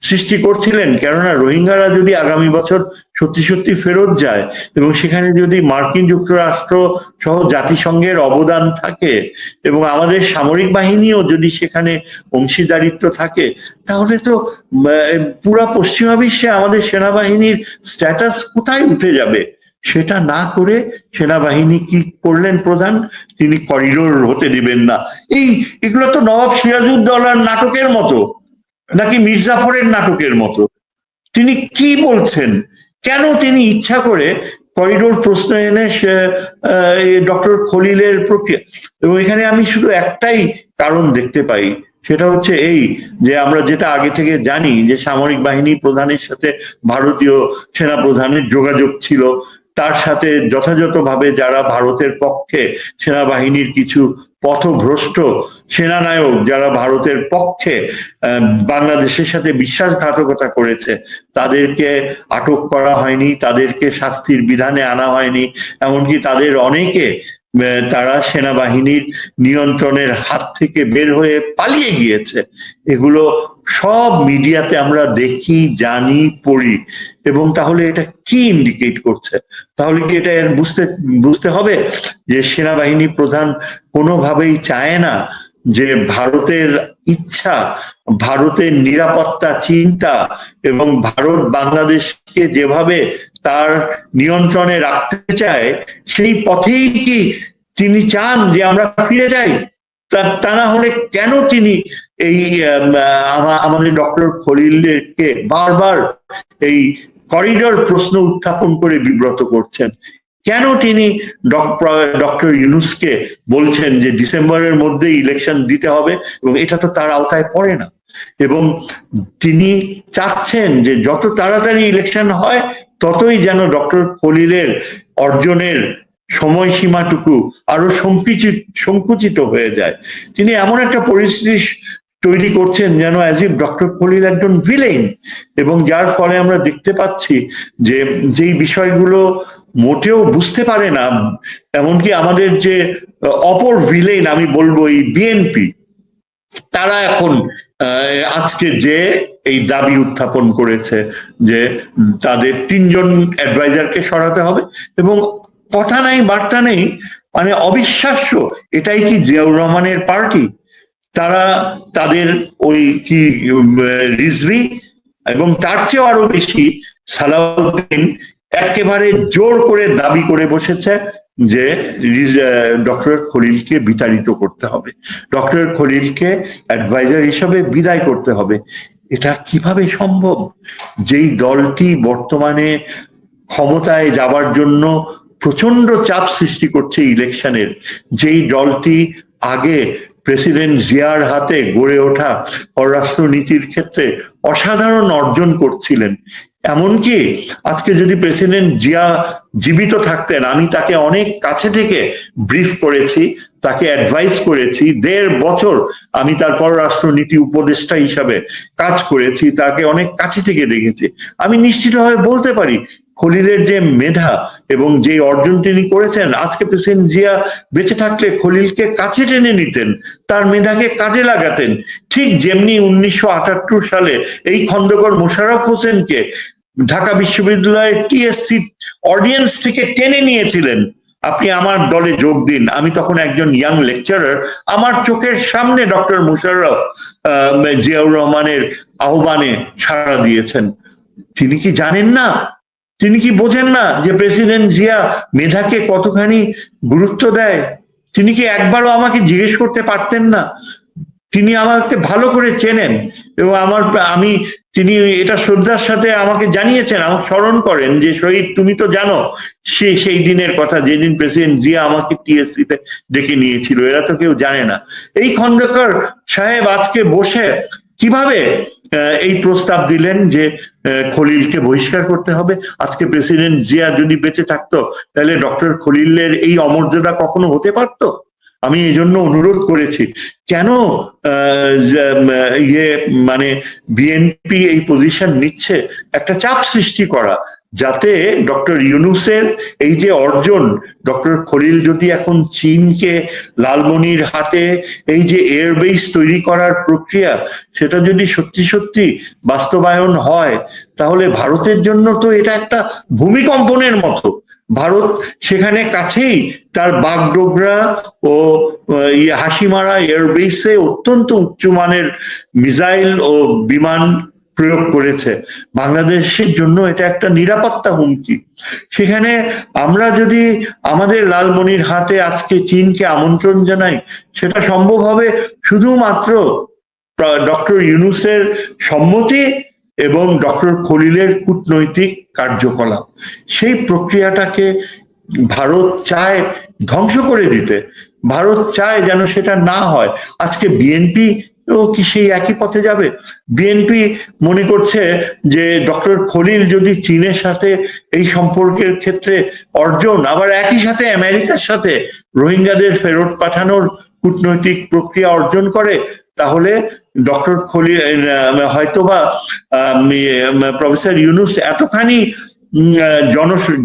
সৃষ্টি করছিলেন, কেননা রোহিঙ্গারা যদি আগামী বছর সত্যি সত্যি ফেরত যায় এবং সেখানে যদি মার্কিন যুক্তরাষ্ট্র সহ জাতিসংঘের অবদান থাকে এবং আমাদের সামরিক বাহিনীও যদি সেখানে অংশীদারিত্ব থাকে, তাহলে তো পুরা পশ্চিমা বিশ্বে আমাদের সেনাবাহিনীর স্ট্যাটাস কোথায় উঠে যাবে। সেটা না করে সেনাবাহিনী কি করলেন প্রধান, তিনি করিডোর হতে দিবেন না। এগুলো তো নবাব সিরাজউদ্দৌলার নাটকের মতো, নাকি মির্জাফরের নাটকের মতো। তিনি কি বলছেন, কেন তিনি ইচ্ছা করে করিডোর প্রশ্ন এনে ডক্টর খলিলের প্রক্রিয়া। এবং এখানে আমি শুধু একটাই কারণ দেখতে পাই, সেটা হচ্ছে এই যে আমরা যেটা আগে থেকে জানি যে সামরিক বাহিনী প্রধানের সাথে ভারতীয় সেনা প্রধানের যোগাযোগ ছিল, তার সাথে যথাযথভাবে যারা ভারতের পক্ষে সেনাবাহিনীর কিছু পথভ্রষ্ট সেনানায়ক যারা ভারতের পক্ষে বাংলাদেশের সাথে বিশ্বাসঘাতকতা করেছে তাদেরকে আটক করা হয়নি, তাদেরকে শাস্তির বিধানে আনা হয়নি, এমনকি তাদের অনেকে তারা সেনাবাহিনীর নিয়ন্ত্রণের হাত থেকে বের হয়ে পালিয়ে গিয়েছে। এগুলো সব মিডিয়াতে আমরা দেখি, জানি, পড়ি। এবং তাহলে এটা কি ইন্ডিকেট করছে? তাহলে কি এটা বুঝতে হবে যে সেনাবাহিনী প্রধান কোনোভাবেই চায় না যে ভারতের ইচ্ছা, ভারতের নিরাপত্তা চিন্তা এবং ভারত বাংলাদেশকে যেভাবে তার নিয়ন্ত্রণে রাখতে চায় সেই পথেই কি তিনি চান যে আমরা ফিরে যাই? তা না হলে কেন তিনি এই আমাদের ডক্টর খলিলকে বারবার এই করিডোর প্রশ্ন উত্থাপন করে বিব্রত করছেন? কেন তিনি ডক্টর ইউনূসকে বলছেন যে ডিসেম্বরের মধ্যে ইলেকশন দিতে হবে, এবং এটা তো তার আওতায় পড়ে না। এবং তিনি চাচ্ছেন যে যত তাড়াতাড়ি ইলেকশন হয় ততই যেন ডক্টর খলিলের অর্জনের সময়সীমাটুকু আরো সংকুচিত হয়ে যায়। তিনি এমন একটা পরিস্থিতি তৈরি করছেন যেন অ্যাজ ইফ ডক্টর খলিল একজন ভিলেন, এবং যার ফলে আমরা দেখতে পাচ্ছি যে যেই বিষয়গুলো মোটেও বুঝতে পারে না, এমনকি আমাদের যে অপর ভিলেন আমি বলবো এই বিএনপি, তারা এখন আজকে যে এই দাবি উত্থাপন করেছে যে তাদের 3 জন অ্যাডভাইজারকে সরাতে হবে, এবং কথা নাই বার্তা নেই, মানে অবিশ্বাস্য। এটাই কি জিয়াউর রহমানের পার্টি? তারা তাদের ওই কি রিজভি এবং তার চেয়েও আরো বেশি সালাউদ্দিন একেবারে জোর করে দাবি করে বসেছে যে ডক্টর খলিলকে বিতাড়িত করতে হবে, ডক্টর খলিলকে অ্যাডভাইজার হিসাবে বিদায় করতে হবে। এটা কিভাবে সম্ভব? যেই দলটি বর্তমানে ক্ষমতায় যাবার জন্য প্রচন্ড চাপ সৃষ্টি করছে ইলেকশনের, যেই দলটি আগে প্রেসিডেন্ট জিয়ার হাতে গড়ে ওঠা পররাষ্ট্রনীতির ক্ষেত্রে অসাধারণ অর্জন করছিলেন, এমনকি আজকে যদি প্রেসিডেন্ট জিয়া জীবিত থাকতেন, আমি তাকে অনেক কাছে থেকে ব্রিফ করেছি, তাকে অ্যাডভাইস করেছি, 1.5 বছর আমি তার পররাষ্ট্রনীতি উপদেষ্টা হিসাবে কাজ করেছি, তাকে অনেক কাছে থেকে দেখেছি। আমি নিশ্চিতভাবে বলতে পারি খলিলের যে মেধা এবং যে অর্জন তিনি করেছেন, আজকে প্রেসিডেন্ট জিয়া বেঁচে থাকলে খলিলকে কাছে টেনে নিতেন, তার মেধাকে কাজে লাগাতেন, ঠিক যেমনি 1978 সালে এই খন্দকার মোশাররফ হোসেনকে ঢাকা বিশ্ববিদ্যালয়ের টিএসসি অডিয়েন্স থেকে টেনে নিয়েছিলেন, আপনি আমার দলে যোগ দিন। আমি তখন একজন ইয়াং লেকচারার, আমার চোখের সামনে ডক্টর মুশাররফ জিয়াউর রহমানের আহ্বানে সাড়া দিয়েছেন। তিনি কি জানেন না, তিনি কি বোঝেন না যে প্রেসিডেন্ট জিয়া মেধাকে কতখানি গুরুত্ব দেয়? তিনি কি একবারও আমাকে জিজ্ঞেস করতে পারতেন না? তিনি আমাকে ভালো করে চেনেন এবং আমি তিনি এটা শ্রদ্ধার সাথে আমাকে জানিয়েছেন, আমাকে স্মরণ করেন যে শহীদ তুমি তো জানো সেই দিনের কথা যেদিন প্রেসিডেন্ট জিয়া আমাকে টিএসসি তে ডেকে নিয়েছিল, এরা তো কেউ জানে না। এই খন্দকার সাহেব আজকে বসে কিভাবে এই প্রস্তাব দিলেন যে খলিলকে বহিষ্কার করতে হবে? আজকে প্রেসিডেন্ট জিয়া যদি বেঁচে থাকতো তাহলে ডক্টর খলিলের এই অমর্যাদা কখনো হতে পারতো? আমি এই জন্য অনুরোধ করেছি, কেন মানে বিএনপি এই পজিশন নিচ্ছে, একটা চাপ সৃষ্টি করা, যাতে ডক্টর ইউনূসের এই যে অর্জন, ডক্টর খলিল যদি এখন চীনকে লালমনিরহাটে এই যে এয়ারবেস তৈরি করার প্রক্রিয়া, সেটা যদি সত্যি সত্যি বাস্তবায়ন হয়, তাহলে ভারতের জন্য তো এটা একটা ভূমিকম্পনের মতো। ভারত সেখানে কাছেই তার বাগডোগরা ও হাসিমারা এয়ারবেসে অত্যন্ত উচ্চমানের মিসাইল ও বিমান প্রয়োগ করেছে। বাংলাদেশের জন্য এটা একটা নিরাপত্তা হুমকি। সেখানে আমরা যদি আমাদের লালমনিরহাটে আজকে চীনকে আমন্ত্রণ জানাই, সেটা সম্ভব হবে শুধুমাত্র ডক্টর ইউনূসের সম্মতি এবং ডক্টর খলিলের কূটনৈতিক কার্যকলাপ। সেই প্রক্রিয়াটাকে ভারত চায় ধ্বংস করে দিতে, ভারত চায় যেন সেটা না হয়। আজকে বিএনপি ও কি সেই একই পথে যাবে? বিএনপি মনে করছে যে ডক্টর খলিল যদি চীনের সাথে এই সম্পর্কের ক্ষেত্রে অর্জন, আবার একই সাথে আমেরিকার সাথে রোহিঙ্গাদের ফেরত পাঠানোর কূটনৈতিক প্রক্রিয়া অর্জন করে, তাহলে ডক্টর খলিল হয়তোবা প্রফেসর ইউনূস এতখানি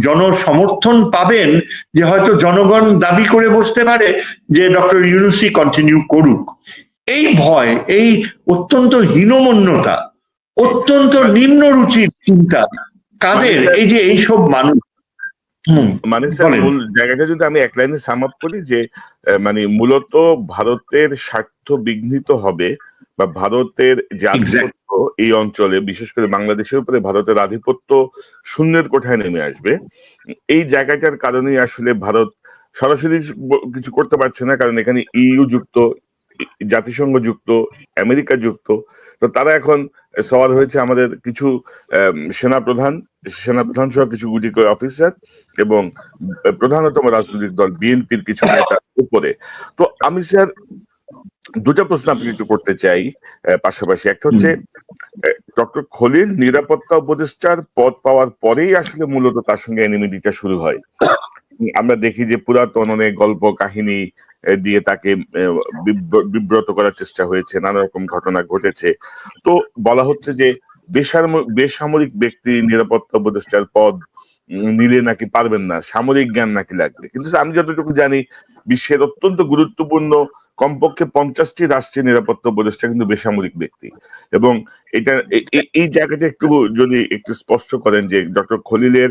জনসমর্থন পাবেন যে হয়তো জনগণ দাবি করে বসতে পারে যে ডক্টর ইউনূসই কন্টিনিউ করুক। এই ভয়, এই অত্যন্ত হীনমন্যতা, অত্যন্ত নিম্ন রুচির চিন্তা কাদের? এই যে এইসব মানুষ। মানে স্যার মূল জায়গাটা যদি আমি এক লাইনে সাম আপ করি, যে মানে মূলত ভারতের স্বার্থ বিঘ্নিত হবে বা ভারতের যে আধিপত্য এই অঞ্চলে, বিশেষ করে বাংলাদেশের উপরে ভারতের আধিপত্য শূন্যের কোঠায় নেমে আসবে। এই জায়গাটার কারণেই আসলে ভারত সরাসরি কিছু করতে পারছে না, কারণ এখানে ইইউ যুক্ত, জাতিসংঘ যুক্ত, আমেরিকা যুক্ত। তো তারা এখন সওয়াল হয়েছে আমাদের কিছু সেনাপ্রধান সহ কিছু গুটি করে অফিসার এবং প্রধানতম রাজনৈতিক দল বিএনপির কিছু নেতার উপরে। তো আমি স্যার দুটা প্রশ্ন আপনাকে একটু করতে চাই পাশাপাশি। একটা হচ্ছে, ডক্টর খলিল নিরাপত্তা উপদেষ্টার পদ পাওয়ার পরেই আসলে মূলত তার সঙ্গে এনিমিটিটা শুরু হয়। আমরা দেখি যে পুরাতন অনেক গল্প কাহিনী দিয়ে তাকে বিব্রত করার চেষ্টা হয়েছে, নানা রকম ঘটনা ঘটেছে। তো বলা হচ্ছে যে বেসামরিক ব্যক্তি নিরাপত্তা উপদেষ্টার পদ নিলে নাকি পারবেন না, সামরিক জ্ঞান নাকি লাগবে। কিন্তু আমি যতটুকু জানি বিশ্বের অত্যন্ত গুরুত্বপূর্ণ কমপক্ষে 50টি রাষ্ট্রীয় নিরাপত্তা উপদেষ্টা কিন্তু বেসামরিক ব্যক্তি। এবং এটা এই জায়গাটা একটু যদি একটু স্পষ্ট করেন যে ডক্টর খলিলের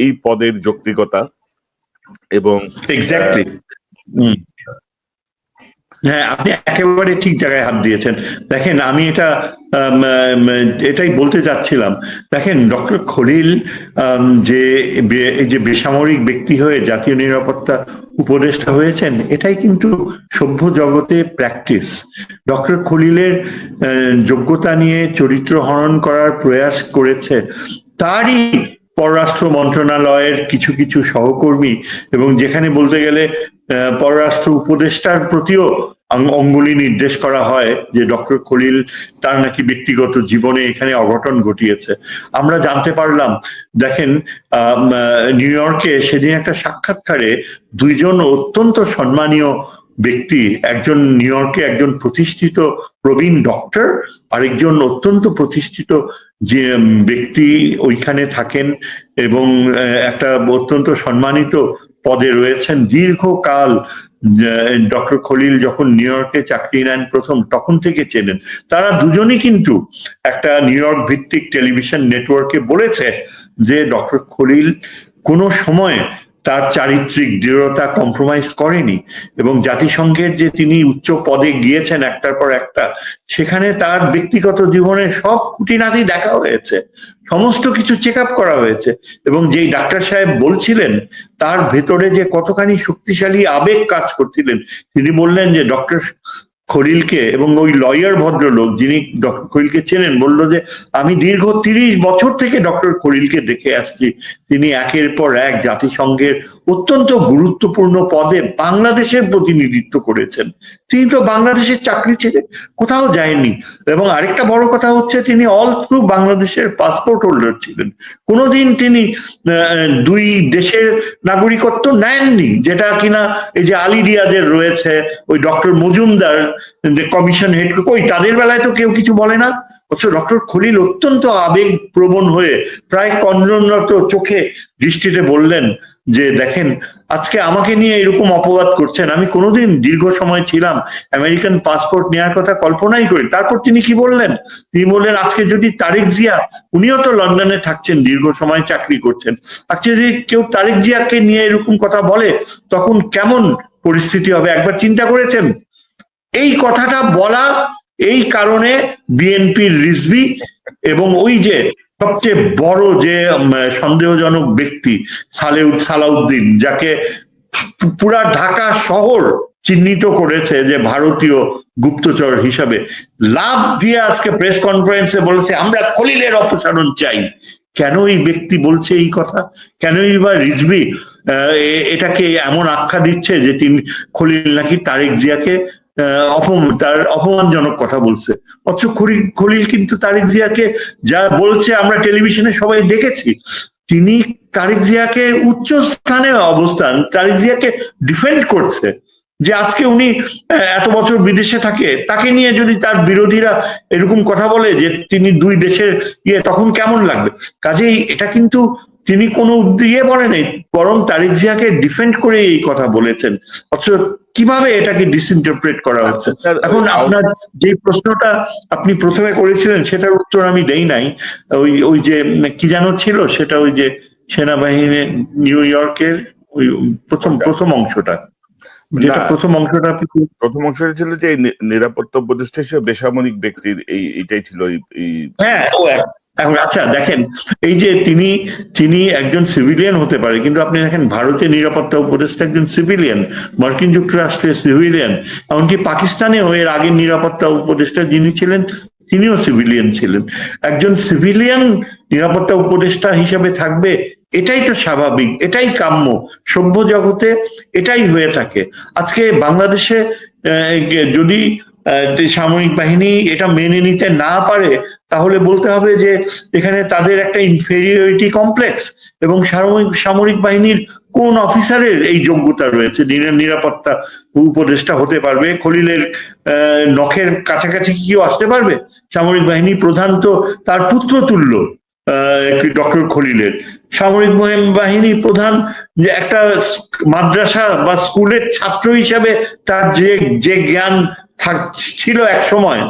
এই পদের যৌক্তিকতা এবং হ্যাঁ, আপনি একেবারে ঠিক জায়গায় হাত দিয়েছেন। দেখেন, আমি এটাই বলতে চাচ্ছিলাম। দেখেন, ডক্টর খলিল এই যে বেসামরিক ব্যক্তি হয়ে জাতীয় নিরাপত্তা উপদেষ্টা হয়েছেন, এটাই কিন্তু সভ্য জগতে প্র্যাকটিস। ডক্টর খলিলের যোগ্যতা নিয়ে চরিত্র হনন করার প্রয়াস করেছে তারই পররাষ্ট্র মন্ত্রণালয়ের কিছু কিছু সহকর্মী, এবং যেখানে বলতে গেলে পররাষ্ট্র উপদেষ্টার প্রতিও অঙ্গুলি নির্দেশ করা হয় যে ডক্টর খলিল তার নাকি ব্যক্তিগত জীবনে এখানে অঘটন ঘটিয়েছে। আমরা জানতে পারলাম, দেখেন, নিউ ইয়র্কে সেদিন একটা সাক্ষাৎকারে দুইজন অত্যন্ত সম্মানীয় ব্যক্তি, একজন নিউ ইয়র্কে একজন প্রতিষ্ঠিত প্রবীণ ডক্টর, আরেকজন অত্যন্ত প্রতিষ্ঠিত যে ব্যক্তি ওইখানে থাকেন এবং একটা অত্যন্ত সম্মানিত পদে রয়েছেন দীর্ঘকাল। ডক্টর খলিল যখন নিউ ইয়র্কে চাকরি নেন প্রথম, তখন থেকে চেনেন। তারা দুজনই কিন্তু একটা নিউ ইয়র্ক ভিত্তিক টেলিভিশন নেটওয়ার্কে বলেছে যে ডক্টর খলিল কোনো সময় তার চারিত্রিক দৃঢ়তা কম্প্রোমাইজ করেনি, এবং জাতিসংঘের যে তিনি উচ্চ পদে গিয়েছেন একটার পর একটা, সেখানে তার ব্যক্তিগত জীবনের সব খুঁটিনাটি দেখা হয়েছে, সমস্ত কিছু চেক আপ করা হয়েছে। এবং যেই ডাক্তার সাহেব বলছিলেন তার ভেতরে যে কতখানি শক্তিশালী আবেগ কাজ করছিলেন, তিনি বললেন যে ডক্টর খলিলকে, এবং ওই লয়ার ভদ্রলোক যিনি ডক্টর খলিলকে চেনেন, বলল যে আমি দীর্ঘ 30 বছর থেকে ডক্টর খলিলকে দেখে আসছি, তিনি একের পর এক জাতিসংঘের অত্যন্ত গুরুত্বপূর্ণ পদে বাংলাদেশের প্রতিনিধিত্ব করেছেন। তিনি তো বাংলাদেশের চাকরি ছেড়ে কোথাও যায়নি, এবং আরেকটা বড় কথা হচ্ছে তিনি অল থ্রু বাংলাদেশের পাসপোর্ট হোল্ডার ছিলেন। কোনোদিন তিনি দুই দেশের নাগরিকত্ব নেননি, যেটা কিনা এই যে আলী রিয়াজের রয়েছে, ওই ডক্টর মজুমদার কমিশন হেড, কই তাদের বেলায় তো কেউ কিছু বলে না। অথচ ডক্টর খলিল অত্যন্ত আবেগ প্রবণ হয়ে প্রায় কন্দনরত চোখে দৃষ্টিতে বললেন যে দেখেন, আজকে আমাকে নিয়ে এরকম অপবাদ করছেন, আমি কোনোদিন দীর্ঘ সময় ছিলাম, আমেরিকান পাসপোর্ট নেওয়ার কথা কল্পনাই করি। তারপর তিনি কি বললেন, তিনি বললেন আজকে যদি তারেক জিয়া, উনিও তো লন্ডনে থাকছেন, দীর্ঘ সময় চাকরি করছেন, আজকে যদি কেউ তারেক জিয়াকে নিয়ে এরকম কথা বলে তখন কেমন পরিস্থিতি হবে একবার চিন্তা করেছেন? এই কথাটা বলা, এই কারণে বিএনপির রিজভী এবং ওই যে সবচেয়ে বড় যে সন্দেহজনক ব্যক্তি সালাউদ্দিন, যাকে পুরা ঢাকা শহর চিহ্নিত করেছে যে ভারতীয় গুপ্তচর হিসাবে, লাভ দিয়ে আজকে প্রেস কনফারেন্সে বলেছে আমরা খলিলের অপসারণ চাই। কেন এই ব্যক্তি বলছে এই কথা? কেনই বা রিজভী এটাকে এমন আখ্যা দিচ্ছে যে তিনি খলিল নাকি তারেক জিয়াকে তার অপমানজনক কথা বলছে? অথচ খলিল কিন্তু তারেক জিয়াকে যা বলছে আমরা টেলিভিশনে সবাই দেখেছি। তিনি তারেক জিয়াকে উচ্চ স্থানে অবস্থান, তারেক জিয়াকে ডিফেন্ড করছে, যে আজকে উনি এত বছর বিদেশে থাকে, তাকে নিয়ে যদি তার বিরোধীরা এরকম কথা বলে যে তিনি দুই দেশের তখন কেমন লাগবে? কাজেই এটা কিন্তু তিনি কোনো ইয়ে বলেন, বরং তারেক জিয়াকে ডিফেন্ড করে এই কথা বলেছেন। অথচ কিভাবে এটাকে ডিসইন্টারপ্রেট করা হচ্ছে? এখন আপনার যে প্রশ্নটা আপনি প্রথমে করেছিলেন সেটার উত্তর আমি দেই নাই। ওই যে কি যেন ছিল সেটা, ওই যে সেনাবাহিনী নিউ ইয়র্কের ওই প্রথম অংশটা, যেটা প্রথম অংশটা ছিল যে নিরাপত্তা উপদেষ্টা হিসেবে বেসামরিক ব্যক্তির এইটাই ছিল। হ্যাঁ, এখন আচ্ছা দেখেন, এই যে তিনি একজন সিভিলিয়ান হতে পারে, কিন্তু আপনি দেখেন ভারতের নিরাপত্তা উপদেষ্টা একজন সিভিলিয়ান, মার্কিন যুক্তরাষ্ট্রের সিভিলিয়ান, এমনকি পাকিস্তানেও এর আগের নিরাপত্তা উপদেষ্টা যিনি ছিলেন তিনিও সিভিলিয়ান ছিলেন। একজন সিভিলিয়ান নিরাপত্তা উপদেষ্টা হিসেবে থাকবে, এটাই তো স্বাভাবিক, এটাই কাম্য, সভ্য জগতে এটাই হয়ে থাকে। আজকে বাংলাদেশে যদি সামরিক বাহিনী এটা মেনে নিতে না পারে, তাহলে বলতে হবে যে এখানে তাদের একটা ইনফেরিয়রিটি কমপ্লেক্স, এবং সামরিক বাহিনীর কোন অফিসারের এই যোগ্যতা রয়েছে নিরাপত্তা উপদেষ্টা হতে পারবে? খলিলের নখের কাছাকাছি কি কেউ আসতে পারবে? সামরিক বাহিনী প্রধান তো তার পুত্র তুল্য ডক্টর খলিলের। সামরিক বাহিনী প্রধান যে একটা মাদ্রাসা বা স্কুলের ছাত্র হিসাবে তার যে জ্ঞান ছিল এক সময়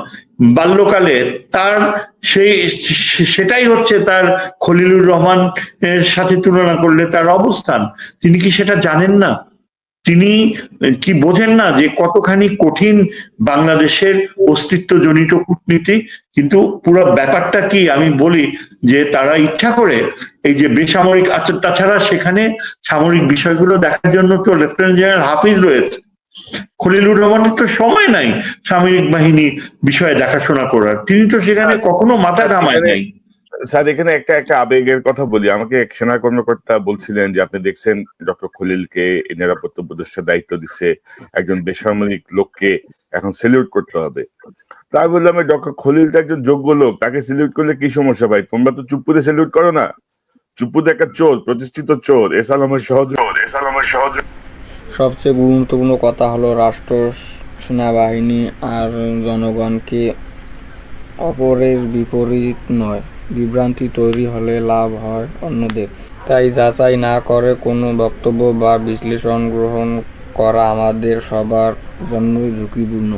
বাল্যকালে, তার সেটাই হচ্ছে তার খলিলুর রহমান এর সাথে তুলনা করলে তার অবস্থান। তিনি কি সেটা জানেন না? তিনি কি বোঝেন না যে কতখানি কঠিন বাংলাদেশের অস্তিত্বজনিত কূটনীতি? কিন্তু পুরো ব্যাপারটা কি আমি বলি যে তারা ইচ্ছা করে এই যে বেসামরিক, আচ্ছা তাছাড়া সেখানে সামরিক বিষয়গুলো দেখার জন্য তো লেফটেন্যান্ট জেনারেল হাফিজ রয়েছে, খলিলুর রহমানের তো সময় নাই সামরিক বাহিনী বিষয়ে দেখাশোনা করার, তিনি তো সেখানে কখনো মাথা ঘামায় নাই। স্যার এখানে একটা একটা আবেগের কথা বলি। আমাকে এক সেনা কর্মকর্তা বলছিলেন যে আপনি দেখছেন ডক্টর খলিলকে নিরাপত্তা উপদেষ্টার দায়িত্ব দিচ্ছে, একজন বেসামরিক লোককে এখন সেলিউট করতে হবে। তাই বললাম ডক্টর খলিল তো একজন যোগ্য লোক, তাকে সেলিউট করলে কি সমস্যা ভাই? তোমরা তো চুপ্পুতে সেলিউট করো না। চুপ্পুতে একটা চোর, প্রতিষ্ঠিত চোর, এসালামের সহযোগী। সবচেয়ে গুরুত্বপূর্ণ কথা হলো রাষ্ট্র, সেনাবাহিনী আর জনগণকে অপরের বিপরীত নয়। বিভ্রান্তি তৈরি হলে লাভ হয় অন্যদের। তাই যাচাই না করে কোনো বক্তব্য বা বিশ্লেষণ গ্রহণ করা আমাদের সবার জন্যই ঝুঁকিপূর্ণ।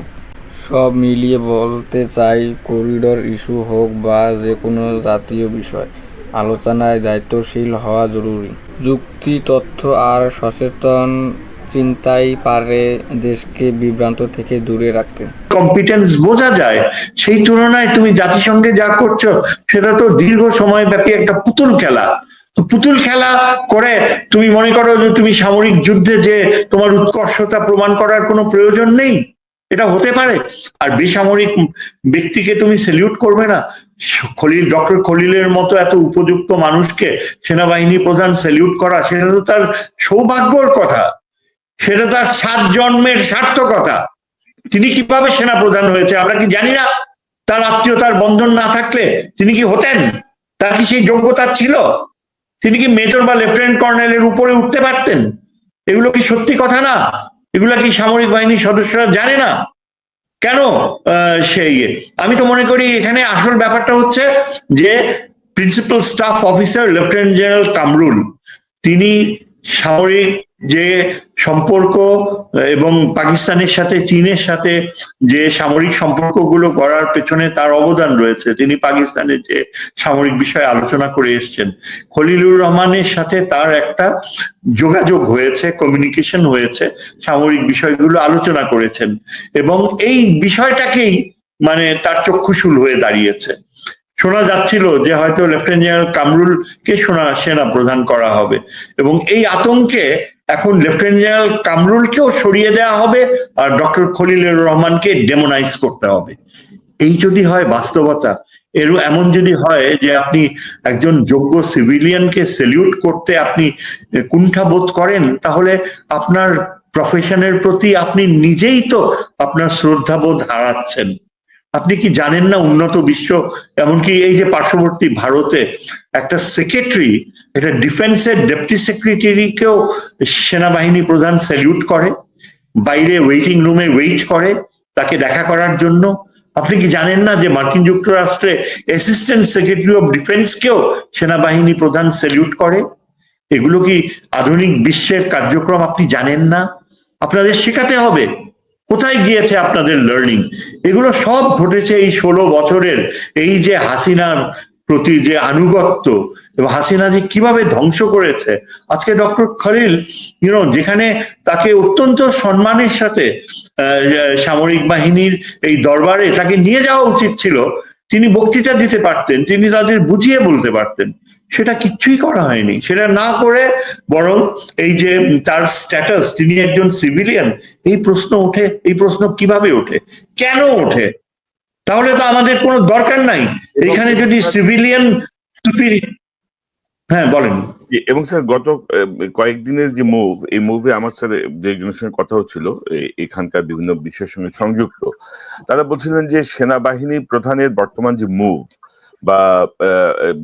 সব মিলিয়ে বলতে চাই, করিডোর ইস্যু হোক বা যে কোনো জাতীয় বিষয়, আলোচনায় দায়িত্বশীল হওয়া জরুরি। যুক্তি, তথ্য আর সচেতন চিন্তাই পারে দেশকে বিভ্রান্ত থেকে দূরে রাখতে। কম্পিটেন্স বোঝা যায়, সেই তুলনায় তুমি জাতিসংঘে যা করছো সেটা তো দীর্ঘ সময় ব্যাপী একটা পুতুল খেলা। তো পুতুল খেলা করে তুমি মনে করো যে তুমি সামরিক যুদ্ধে যে তোমার উৎকর্ষতা প্রমাণ করার কোনো প্রয়োজন নেই, এটা হতে পারে? আর বেসামরিক ব্যক্তিকে তুমি সেলিউট করবে না? খলিল, ডক্টর খলিলের মতো এত উপযুক্ত মানুষকে সেনাবাহিনী প্রধান সেলিউট করা, সেটা তো তার সৌভাগ্যর কথা, সেটা তার 7 জন্মের সার্থকতা। তিনি কিভাবে সেনা প্রধান হয়েছে আমরা কি জানি না? তার আত্মীয়তার বন্ধন না থাকলে তিনি কি হতেন? তার কি সেই যোগ্যতা ছিল? তিনি কি মেজর বা লেফটেন্যান্ট কর্নেলের উপরে উঠতে পারতেন? এগুলো কি সত্যি কথা না? এগুলা কি সামরিক বাহিনীর সদস্যরা জানে না? কেন সেই আমি তো মনে করি এখানে আসল ব্যাপারটা হচ্ছে যে principal staff officer lieutenant general Kamrul, তিনি সামরিক যে সম্পর্ক এবং পাকিস্তানের সাথে, চীনের সাথে যে সামরিক সম্পর্কগুলো গড়ার পেছনে তার অবদান রয়েছে, তিনি পাকিস্তানের যে সামরিক বিষয়ে আলোচনা করে এসছেন, খলিলুর রহমানের সাথে তার একটা যোগাযোগ হয়েছে, কমিউনিকেশন হয়েছে, সামরিক বিষয়গুলো আলোচনা করেছেন এবং এই বিষয়টাকেই মানে তার চক্ষুশূল হয়ে দাঁড়িয়েছে। শোনা যাচ্ছিল যে হয়তো লেফটেন্যান্ট জেনারেল কামরুলকে সেনা প্রধান করা হবে এবং এই আতঙ্কে এখন লেফটেন্যান্ট জেনারেল কামরুলকেও সরিয়ে দেওয়া হবে আর ডক্টর খলিলুর রহমানকে ডেমোনাইজ করতে হবে। এই যদি হয় বাস্তবতা, এমন যদি হয় যে আপনি একজন যোগ্য সিভিলিয়ানকে সেলিউট করতে আপনি কুণ্ঠাবোধ করেন, তাহলে আপনার প্রফেশনের প্রতি আপনি নিজেই তো আপনার শ্রদ্ধাবোধ হারাচ্ছেন। আপনি কি জানেন না উন্নত বিশ্ব, এমনকি এই যে পার্শ্ববর্তী ভারতে একটা সেক্রেটারি, এটা ডিফেন্সের ডেপুটি সেক্রেটারিকেও সেনাবাহিনী প্রধান স্যালিউট করে, বাইরে ওয়েটিং রুমে ওয়েট করে তাকে দেখা করার জন্য? আপনি কি জানেন না যে মার্কিন যুক্তরাষ্ট্রে অ্যাসিস্ট্যান্ট সেক্রেটারি অফ ডিফেন্সকেও সেনাবাহিনী প্রধান স্যালিউট করে? এগুলো কি আধুনিক বিশ্বের কার্যক্রম আপনি জানেন না? আপনাদের শেখাতে হবে। কোথায় গিয়েছে আপনাদের লার্নিং? এগুলো সব ঘটেছে এই 16 বছরের এই যে হাসিনার প্রতি যে আনুগত্য এবং হাসিনা যে কিভাবে ধ্বংস করেছে। আজকে ডক্টর খলিল যেখানে তাকে অত্যন্ত সম্মানের সাথে সামরিক বাহিনীর এই দরবারে তাকে নিয়ে যাওয়া উচিত ছিল, তিনি বক্তৃতা দিতে পারতেন, তিনি তাদের বুঝিয়ে বলতে পারতেন, সেটা কিচ্ছুই করা হয়নি। সেটা না করে বরং এই যে তার স্ট্যাটাস, তিনি একজন সিভিলিয়ান, এই প্রশ্ন ওঠে। এই প্রশ্ন কিভাবে ওঠে, কেন ওঠে? তাহলে তো আমাদের কোনো দরকার নাই এখানে যদি সিভিলিয়ান। হ্যাঁ বলেন। এবং স্যার গত কয়েকদিনের যে মুভ, এই মুভে আমার সাথে যে একজনের সঙ্গে কথা হচ্ছিল এখানকার বিভিন্ন বিষয়ের সঙ্গে সংযুক্ত, তারা বলছিলেন যে সেনাবাহিনী প্রধানের বর্তমান যে মুভ বা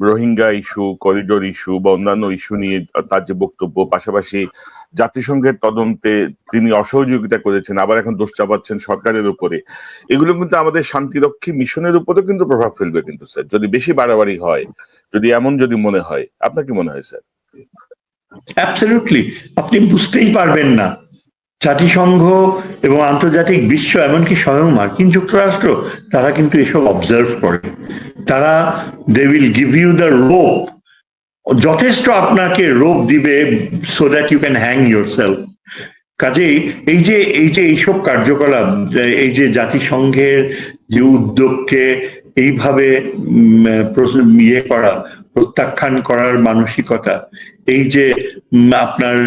রোহিঙ্গা ইস্যু, করিডোর ইস্যু বা অন্যান্য ইস্যু নিয়ে তার যে বক্তব্য, পাশাপাশি জাতিসংঘের তদন্তে তিনি অসহযোগিতা করেছেন, আবার এখন দোষ চাপাচ্ছেন সরকারের উপরে, এগুলো কিন্তু আমাদের শান্তিরক্ষী মিশনের উপরেও কিন্তু প্রভাব ফেলবে কিন্তু স্যার, যদি বেশি বাড়াবাড়ি হয়, যদি এমন যদি মনে হয়। আপনার কি মনে হয় স্যার? অ্যাবসলিউটলি, আপনি বুঝতেই পারবেন না। জাতিসংঘ এবং আন্তর্জাতিক বিশ্ব, এমনকি স্বয়ং মার্কিন যুক্তরাষ্ট্র, তারা কিন্তু এসব অবজার্ভ করে। তারা they will give you the rope, যথেষ্ট আপনাকে রোপ দিবে so that you can hang yourself. কাজেই এই যে এইসব কার্যকলাপ, এই যে জাতিসংঘের যে উদ্যোগকে এইভাবে ইয়ে করা, প্রত্যাখ্যান করার মানসিকতা, এই যে আপনার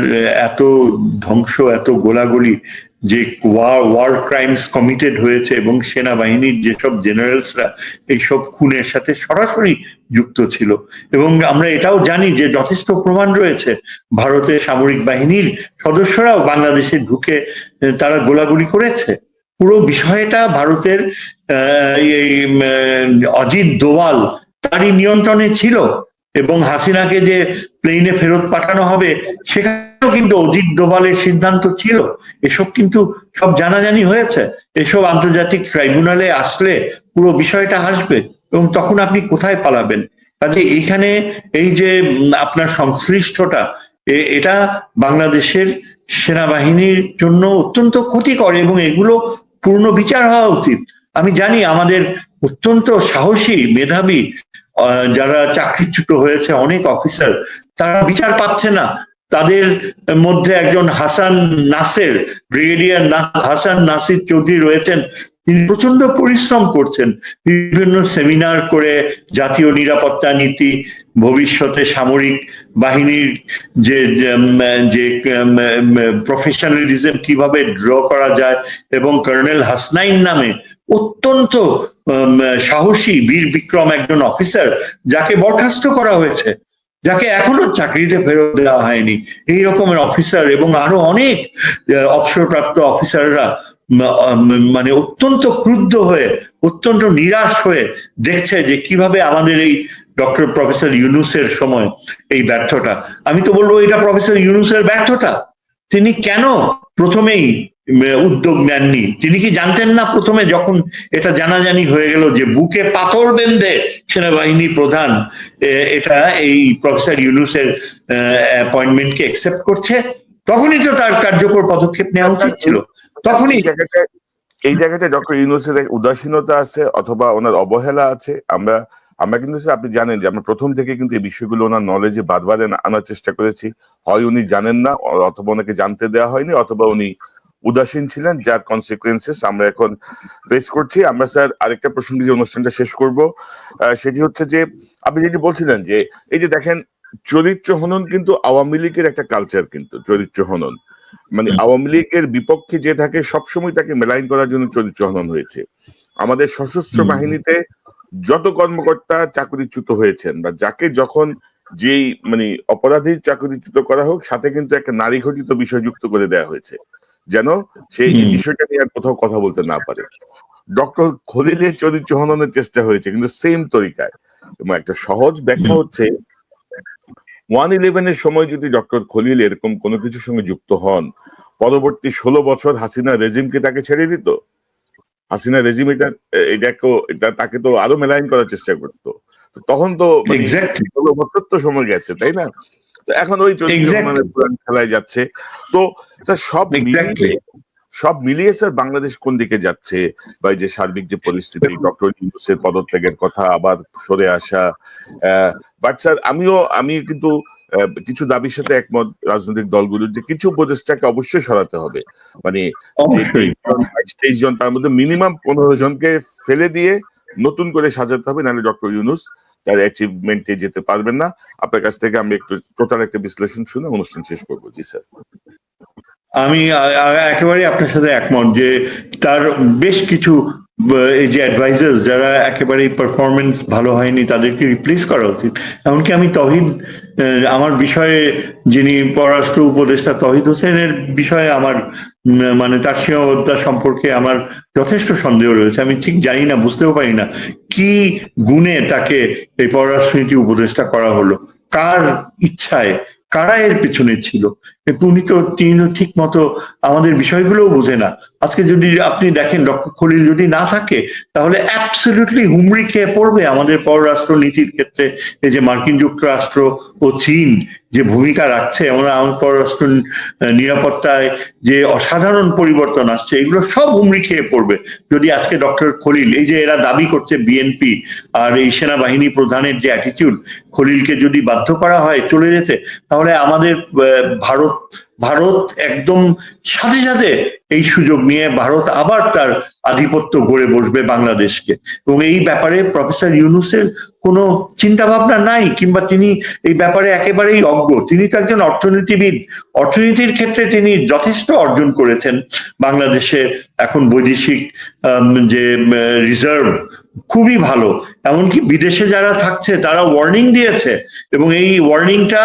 এত ধ্বংস, এত গোলাগুলি, যে ওয়ার ক্রাইমস কমিটেড হয়েছে এবং সেনাবাহিনীর যেসব জেনারেলসরা এইসব খুনের সাথে সরাসরি যুক্ত ছিল, এবং আমরা এটাও জানি যে যথেষ্ট প্রমাণ রয়েছে ভারতের সামরিক বাহিনীর সদস্যরাও বাংলাদেশে ঢুকে তারা গোলাগুলি করেছে। পুরো বিষয়টা ভারতের এই অজিত দোভাল তারই নিয়ন্ত্রণে ছিল, এবং হাসিনাকে যে প্লেনে ফেরত পাঠানো হবে সেখানেও কিন্তু অজিত দোভালের সিদ্ধান্ত ছিল। এসব কিন্তু সব জানাজানি হয়েছে। এসব আন্তর্জাতিক ট্রাইব্যুনালে আসলে পুরো বিষয়টা আসবে, এবং তখন আপনি কোথায় পালাবেন? কাজে এখানে এই যে আপনার সংশ্লিষ্টতা, এটা বাংলাদেশের সেনাবাহিনীর জন্য অত্যন্ত ক্ষতিকর, এবং এগুলো পূর্ণ বিচার হওয়া উচিত। আমি জানি আমাদের অত্যন্ত সাহসী, মেধাবী যারা চাকরিচ্যুত হয়েছে অনেক অফিসার, তারা বিচার পাচ্ছে না। তাদের মধ্যে একজন হাসান নাসের, ব্রিগেডিয়ার হাসান নাসির চৌধুরী রয়েছেন। তিনি প্রচন্ড পরিশ্রম করছেন, বিভিন্ন সেমিনার করে জাতীয় নিরাপত্তা নীতি, ভবিষ্যতে সামরিক বাহিনীর যে প্রফেশনালিজম কিভাবে ড্র করা যায়, এবং কর্নেল হাসনাইন নামে অত্যন্ত সাহসী বীর বিক্রম একজন অফিসার, যাকে বরখাস্ত করা হয়েছে, যাকে এখনো চাকরিতে ফেরত দেওয়া হয়নি, এই রকমের অফিসার এবং আরো অনেক অবসরপ্রাপ্ত অফিসাররা মানে অত্যন্ত ক্রুদ্ধ হয়ে, অত্যন্ত নিরাশ হয়ে দেখছে যে কিভাবে আমাদের এই ডক্টর প্রফেসর ইউনূসের সময় এই ব্যর্থতা। আমি তো বলবো এটা প্রফেসর ইউনূসের ব্যর্থতা। তিনি কেন প্রথমেই উদ্যোগ নেননি? তিনি কি জানতেন না প্রথমে, যখন এটা জানাজানি হয়ে গেল যে বুকে পাথর বেঁধে সেনাবাহিনী প্রধান এটা এই প্রফেসর ইউনূসের অ্যাপয়েন্টমেন্টকে অ্যাকসেপ্ট করছে, তখনই তো তার কার্যকর পদক্ষেপ নেওয়া উচিত ছিল। তখনই এই জায়গাতে ডক্টর ইউনূসের উদাসীনতা আছে অথবা ওনার অবহেলা আছে। আমরা কিন্তু আপনি জানেন যে আমরা প্রথম থেকে কিন্তু এই বিষয়গুলো ওনার নলেজে বারবার আনার চেষ্টা করেছি। হয় উনি জানেন না, অথবা ওনাকে জানতে দেওয়া হয়নি, অথবা উনি উদাসীন ছিলেন, যার কনসিকুয়েন্সেস আমরা এখন ফেস করছি। আমরা স্যার আরেকটা প্রসঙ্গে যে অনুষ্ঠানটা শেষ করব সেটি হচ্ছে যে আপনি যেটি বলছিলেন যে এই যে দেখেন চরিত্র হনন কিন্তু আওয়ামী লীগের একটা কালচার, কিন্তু চরিত্র হনন মানে আওয়ামী লীগের বিপক্ষে যে থাকে সবসময় তাকে মেলাইন করার জন্য চরিত্র হনন হয়েছে। আমাদের সশস্ত্র বাহিনীতে যত কর্মকর্তা চাকরিচ্যুত হয়েছেন বা যাকে যখন যেই মানে অপরাধীর চাকরিচ্যুত করা হোক, সাথে কিন্তু একটা নারী ঘটিত বিষয় যুক্ত করে দেওয়া হয়েছে যেন সেই বিষয়টা নিয়ে আর কোথাও কথা বলতে না পারে। ডক্টর খলিলের চরিত্র হননের চেষ্টা হয়েছে কিন্তু সেম তরিকায়। এবং একটা সহজ ব্যাখ্যা হচ্ছে 1/11 এর সময় যদি ডক্টর খলিল এরকম কোনো কিছুর সঙ্গে যুক্ত হন, পরবর্তী 16 বছর হাসিনা রেজিমকে তাকে ছেড়ে দিত। হাসিনা রেজিম এটা তাকে তো আরো মেলাইন করার চেষ্টা করতো। তখন তো 16 বছর তো সময় গেছে, তাই না? তো এখন ওই খেলায় যাচ্ছে। তো সব মিলিয়ে স্যার বাংলাদেশ কোন দিকে যাচ্ছে, বা যে সার্বিক যে পরিস্থিতি, ডক্টর ইউনূসের পদত্যাগের কথা, আবার সরে আসা। বাট স্যার আমি কিন্তু কিছু দাবির সাথে একমত রাজনৈতিক দলগুলোর, যে কিছু উপদেষ্টাকে অবশ্যই সরাতে হবে। মানে 23 জন, তার মধ্যে মিনিমাম 15 জনকে ফেলে দিয়ে নতুন করে সাজাতে হবে, নাহলে ডক্টর ইউনূস তার অ্যাচিভমেন্টে যেতে পারবেন না। আপনার কাছ থেকে আমি একটু টোটাল একটা বিশ্লেষণ শুনে অনুষ্ঠান শেষ করবো। জি স্যার। আমি একেবারে আপনার সাথে একমত যে তার বেশ কিছু এই যে অ্যাডভাইজার্স যারা একেবারে পারফরমেন্স ভালো হয়নি তাদেরকে রিপ্লেস করা উচিত। এমনকি আমি আমার বিষয়ে যিনি পররাষ্ট্র উপদেষ্টা তহিদ হোসেনের বিষয়ে আমার মানে তার সীমাবদ্ধতা সম্পর্কে আমার যথেষ্ট সন্দেহ রয়েছে। আমি ঠিক জানি না, বুঝতেও পারি না কি গুণে তাকে এই পররাষ্ট্রনীতি উপদেষ্টা করা হলো, কার ইচ্ছায়, কারা এর পিছনে ছিল। তিনি তো ঠিক মতো আমাদের বিষয়গুলো বোঝে না। আজকে যদি আপনি দেখেন ডক্টর খলিল যদি না থাকে, তাহলে অ্যাবসলিউটলি হুমড়ি খেয়ে পড়বে আমাদের পররাষ্ট্র নীতির ক্ষেত্রে। এই যে মার্কিন যুক্তরাষ্ট্র ও চীন যে ভূমিকা রাখছে, আমরা আমার পররাষ্ট্র নিরাপত্তায় যে অসাধারণ পরিবর্তন আসছে, এগুলো সব হুমড়ি খেয়ে পড়বে যদি আজকে ডক্টর খলিল, এই যে এরা দাবি করছে বিএনপি আর এই সেনাবাহিনী প্রধানের যে অ্যাটিটিউড, খলিলকে যদি বাধ্য করা হয় চলে যেতে, তাহলে আমাদের ভারত ভারত একদম সাথে সাথে এই সুযোগ নিয়ে ভারত আবার তার আধিপত্য গড়ে বসবে বাংলাদেশকে, এবং এই ব্যাপারে প্রফেসর ইউনূসের কোনো চিন্তা ভাবনা নাই, কিংবা তিনি এই ব্যাপারে একেবারেই অজ্ঞ। তিনি তো একজন অর্থনীতিবিদ, অর্থনীতির ক্ষেত্রে তিনি যথেষ্ট অর্জন করেছেন। বাংলাদেশে এখন বৈদেশিক যে রিজার্ভ খুবই ভালো, এমনকি বিদেশে যারা থাকছে তারা ওয়ার্নিং দিয়েছে, এবং এই ওয়ার্নিংটা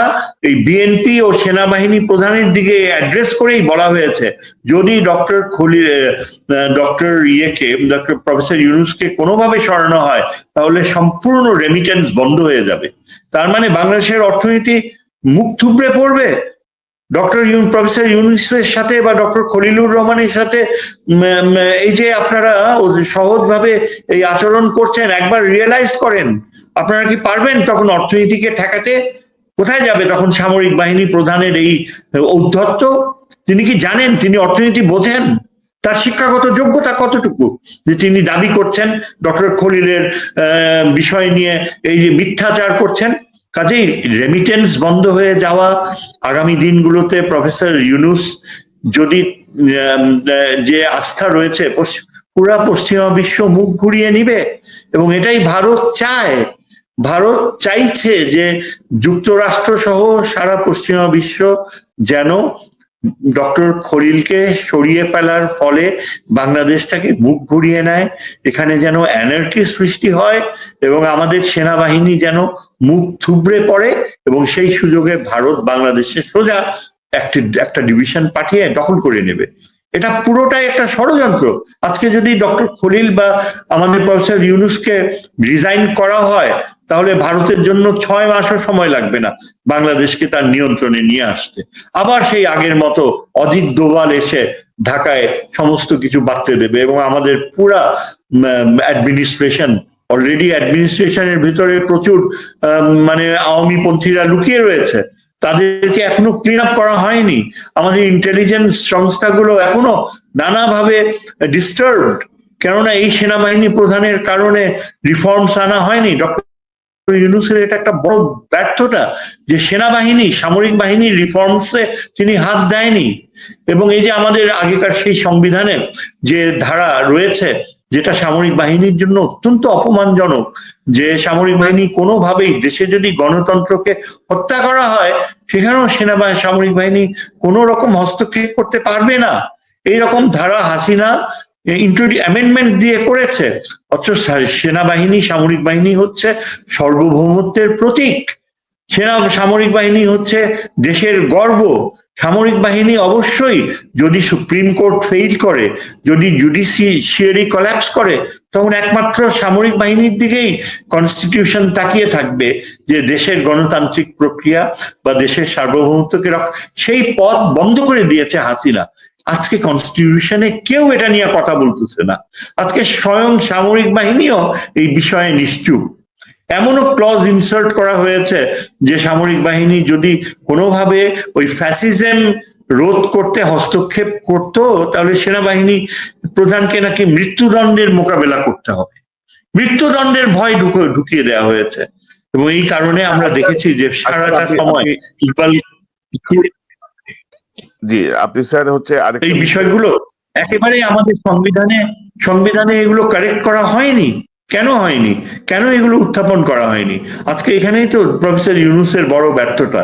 এই বিএনপি ও সেনাবাহিনী প্রধানের দিকে অ্যাড্রেস করেই বলা হয়েছে, যদি ডক্টর প্রফেসর ইউনূসকে কোনোভাবে সরানো হয় তাহলে সম্পূর্ণ রেমিটেন্স বন্ধ হয়ে যাবে। তার মানে বাংলাদেশের অর্থনীতি মুখ থুবড়ে পড়বে। প্রফেসর ইউনূসের সাথে বা ডক্টর খলিলুর রহমানের সাথে এই যে আপনারা সহজভাবে এই আচরণ করছেন, একবার রিয়েলাইজ করেন, আপনারা কি পারবেন তখন অর্থনীতিকে ঠেকাতে? কোথায় যাবে তখন সামরিক বাহিনী প্রধানের এই ঔদ্ধত্য? তিনি কি জানেন, তিনি অর্থনীতি বোঝেন? তার শিক্ষাগত যোগ্যতা কতটুকু যে তিনি দাবি করছেন ডক্টর খলিলের বিষয় নিয়ে এই যে মিথ্যাচার করছেন? কাজেই রেমিটেন্স বন্ধ হয়ে যাওয়া আগামী দিনগুলোতে প্রফেসর ইউনূস যদি যে আস্থা রয়েছে পুরা পশ্চিমা বিশ্ব মুখ ঘুরিয়ে নিবে, এবং এটাই ভারত চায়। ভারত চাইছে যে যুক্তরাষ্ট্র সহ সারা পশ্চিমা বিশ্ব যেন ডক্টর খলিলকে সরিয়ে ফেলার ফলে বাংলাদেশটাকে মুখ ঘুরিয়ে নেয়, এখানে যেন অ্যানার্কি সৃষ্টি হয়, এবং আমাদের সেনাবাহিনী যেন মুখ থুবড়ে পড়ে, এবং সেই সুযোগে ভারত বাংলাদেশে সোজা একটা ডিভিশন পাঠিয়ে দখল করে নেবে। এটা পুরোটাই একটা ষড়যন্ত্র। আজকে যদি ডক্টর খলিল বা আমাদের প্রফেসর ইউনূসকে রিজাইন করা হয়, তাহলে ভারতের জন্য 6 মাসও সময় লাগবে না বাংলাদেশকে তার নিয়ন্ত্রণে নিয়ে আসতে। আবার সেই আগের মতো অজিত দোভাল এসে ঢাকায় সমস্ত কিছু বাঁধতে দেবে, এবং আমাদের পুরা অ্যাডমিনিস্ট্রেশন, অলরেডি অ্যাডমিনিস্ট্রেশনের ভিতরে প্রচুর মানে আওয়ামী পন্থীরা লুকিয়ে রয়েছে, তাদেরকে এখনো ক্লিন আপ করা হয়নি। আমাদের ইন্টেলিজেন্স সংস্থাগুলো এখনো নানাভাবে ডিস্টার্বড, কেননা এই সেনাবাহিনী প্রধানের কারণে রিফর্মস আনা হয়নি। ডক্টর ইউনূসের এটা একটা বড় ব্যর্থতা যে সেনাবাহিনী, সামরিক বাহিনীর রিফর্মসে তিনি হাত দেয়নি। এবং এই যে আমাদের আগেকার সেই সংবিধানে যে ধারা রয়েছে, যেটা সামরিক বাহিনীর জন্য অত্যন্ত অপমানজনক, যে সামরিক বাহিনী কোনোভাবেই দেশে যদি গণতন্ত্রকে হত্যা করা হয়, সেখানেও সামরিক বাহিনী কোনো রকম হস্তক্ষেপ করতে পারবে না, এইরকম ধারা হাসিনা অ্যামেন্ডমেন্ট দিয়ে করেছে। অথচ সেনাবাহিনী, সামরিক বাহিনী হচ্ছে সার্বভৌমত্বের প্রতীক। সামরিক বাহিনী হচ্ছে দেশের গর্ব। সামরিক বাহিনী অবশ্যই, যদি সুপ্রিম কোর্ট ফেইল করে, যদি জুডিশিয়ারি কোল্যাপস করে, তখন একমাত্র সামরিক বাহিনীর দিকেই কনস্টিটিউশন তাকিয়ে থাকবে, যে দেশের গণতান্ত্রিক প্রক্রিয়া বা দেশের সার্বভৌমত্বকে সেই পথ বন্ধ করে দিয়েছে হাসিনা। আজকে কনস্টিটিউশনে কেউ এটা নিয়ে কথা বলতেছে না। আজকে স্বয়ং সামরিক বাহিনীও এই বিষয়ে নিশ্চুপ। এমনও ক্লজ ইনসার্ট করা হয়েছে যে সামরিক বাহিনী যদি কোনোভাবে ওই ফ্যাসিজম রোধ করতে হস্তক্ষেপ করত, তাহলে সেনাবাহিনী প্রধানকে নাকি মৃত্যুদণ্ডের মোকাবেলা করতে হবে। মৃত্যুদণ্ডের ভয় ঢুকিয়ে দেওয়া হয়েছে, এবং এই কারণে আমরা দেখেছি যে সারাটা সময় ইকবাল, জি আপনি স্যার হচ্ছে এই বিষয়গুলো একেবারেই আমাদের সংবিধানে এগুলো কারেক্ট করা হয়নি। কেন হয়নি? কেন এগুলো উত্থাপন করা হয়নি? আজকে এখানেই তো প্রফেসর ইউনূসের বড় ব্যর্থতা।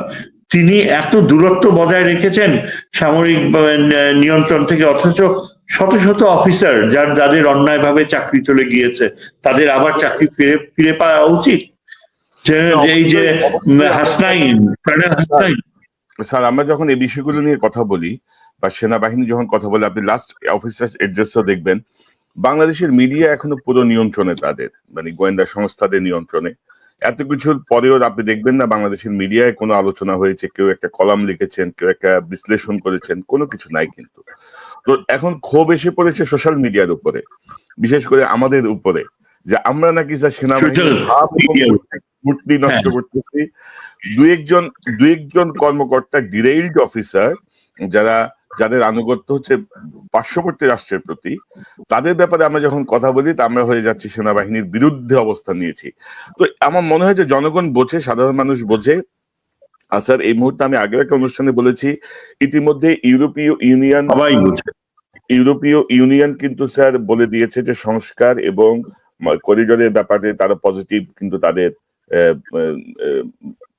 তিনি এত দূরত্ব বজায় রেখেছেন সামরিক নিয়ন্ত্রণ থেকে, অথচ শত শত অফিসার যাদের অন্যায়ভাবে চাকরি চলে গিয়েছে, তাদের আবার চাকরি ফিরে পাওয়া উচিত। এই যে হাসনাইন, কর্নেল হাসনাইন। স্যার আমরা যখন এই বিষয়গুলো নিয়ে কথা বলি বা সেনাবাহিনী যখন কথা বলে, আপনি লাস্ট অফিসার এড্রেসও দেখবেন, বাংলাদেশের মিডিয়া এখনো পুরো নিয়ন্ত্রণে, তাদের মানে গোয়েন্দা সংস্থাদের নিয়ন্ত্রণে। এত কিছুর পরেও আপনি দেখবেন না বাংলাদেশের মিডিয়ায় কোনো আলোচনা হয়েছে, কেউ একটা কলাম লিখেছেন, কেউ একটা বিশ্লেষণ করেছেন, কোনো কিছু নাই। কিন্তু তো এখন ক্ষোভ এসে পড়েছে সোশ্যাল মিডিয়ার উপরে, বিশেষ করে আমাদের উপরে, যে আমরা নাকি স্যার সেনাবাহিনীর মূর্তি নষ্ট করতেছি। দু একজন কর্মকর্তা, ডিরেইলড অফিসার, যাদের আনুগত্য হচ্ছে পার্শ্ববর্তী রাষ্ট্রের প্রতি, তাদের ব্যাপারে আমরা যখন কথা বলি তা আমরা হয়ে যাচ্ছি সেনাবাহিনীর বিরুদ্ধে অবস্থান নিয়েছি। তো আমার মনে হয় যে জনগণ বোঝে, সাধারণ মানুষ বোঝে আর স্যার এই মুহূর্তে আমি আগের একটা অনুষ্ঠানে বলেছি, ইতিমধ্যে ইউরোপীয় ইউনিয়ন কিন্তু স্যার বলে দিয়েছে যে সংস্কার এবং করিডোরের ব্যাপারে তারা পজিটিভ, কিন্তু তাদের আহ, আহ,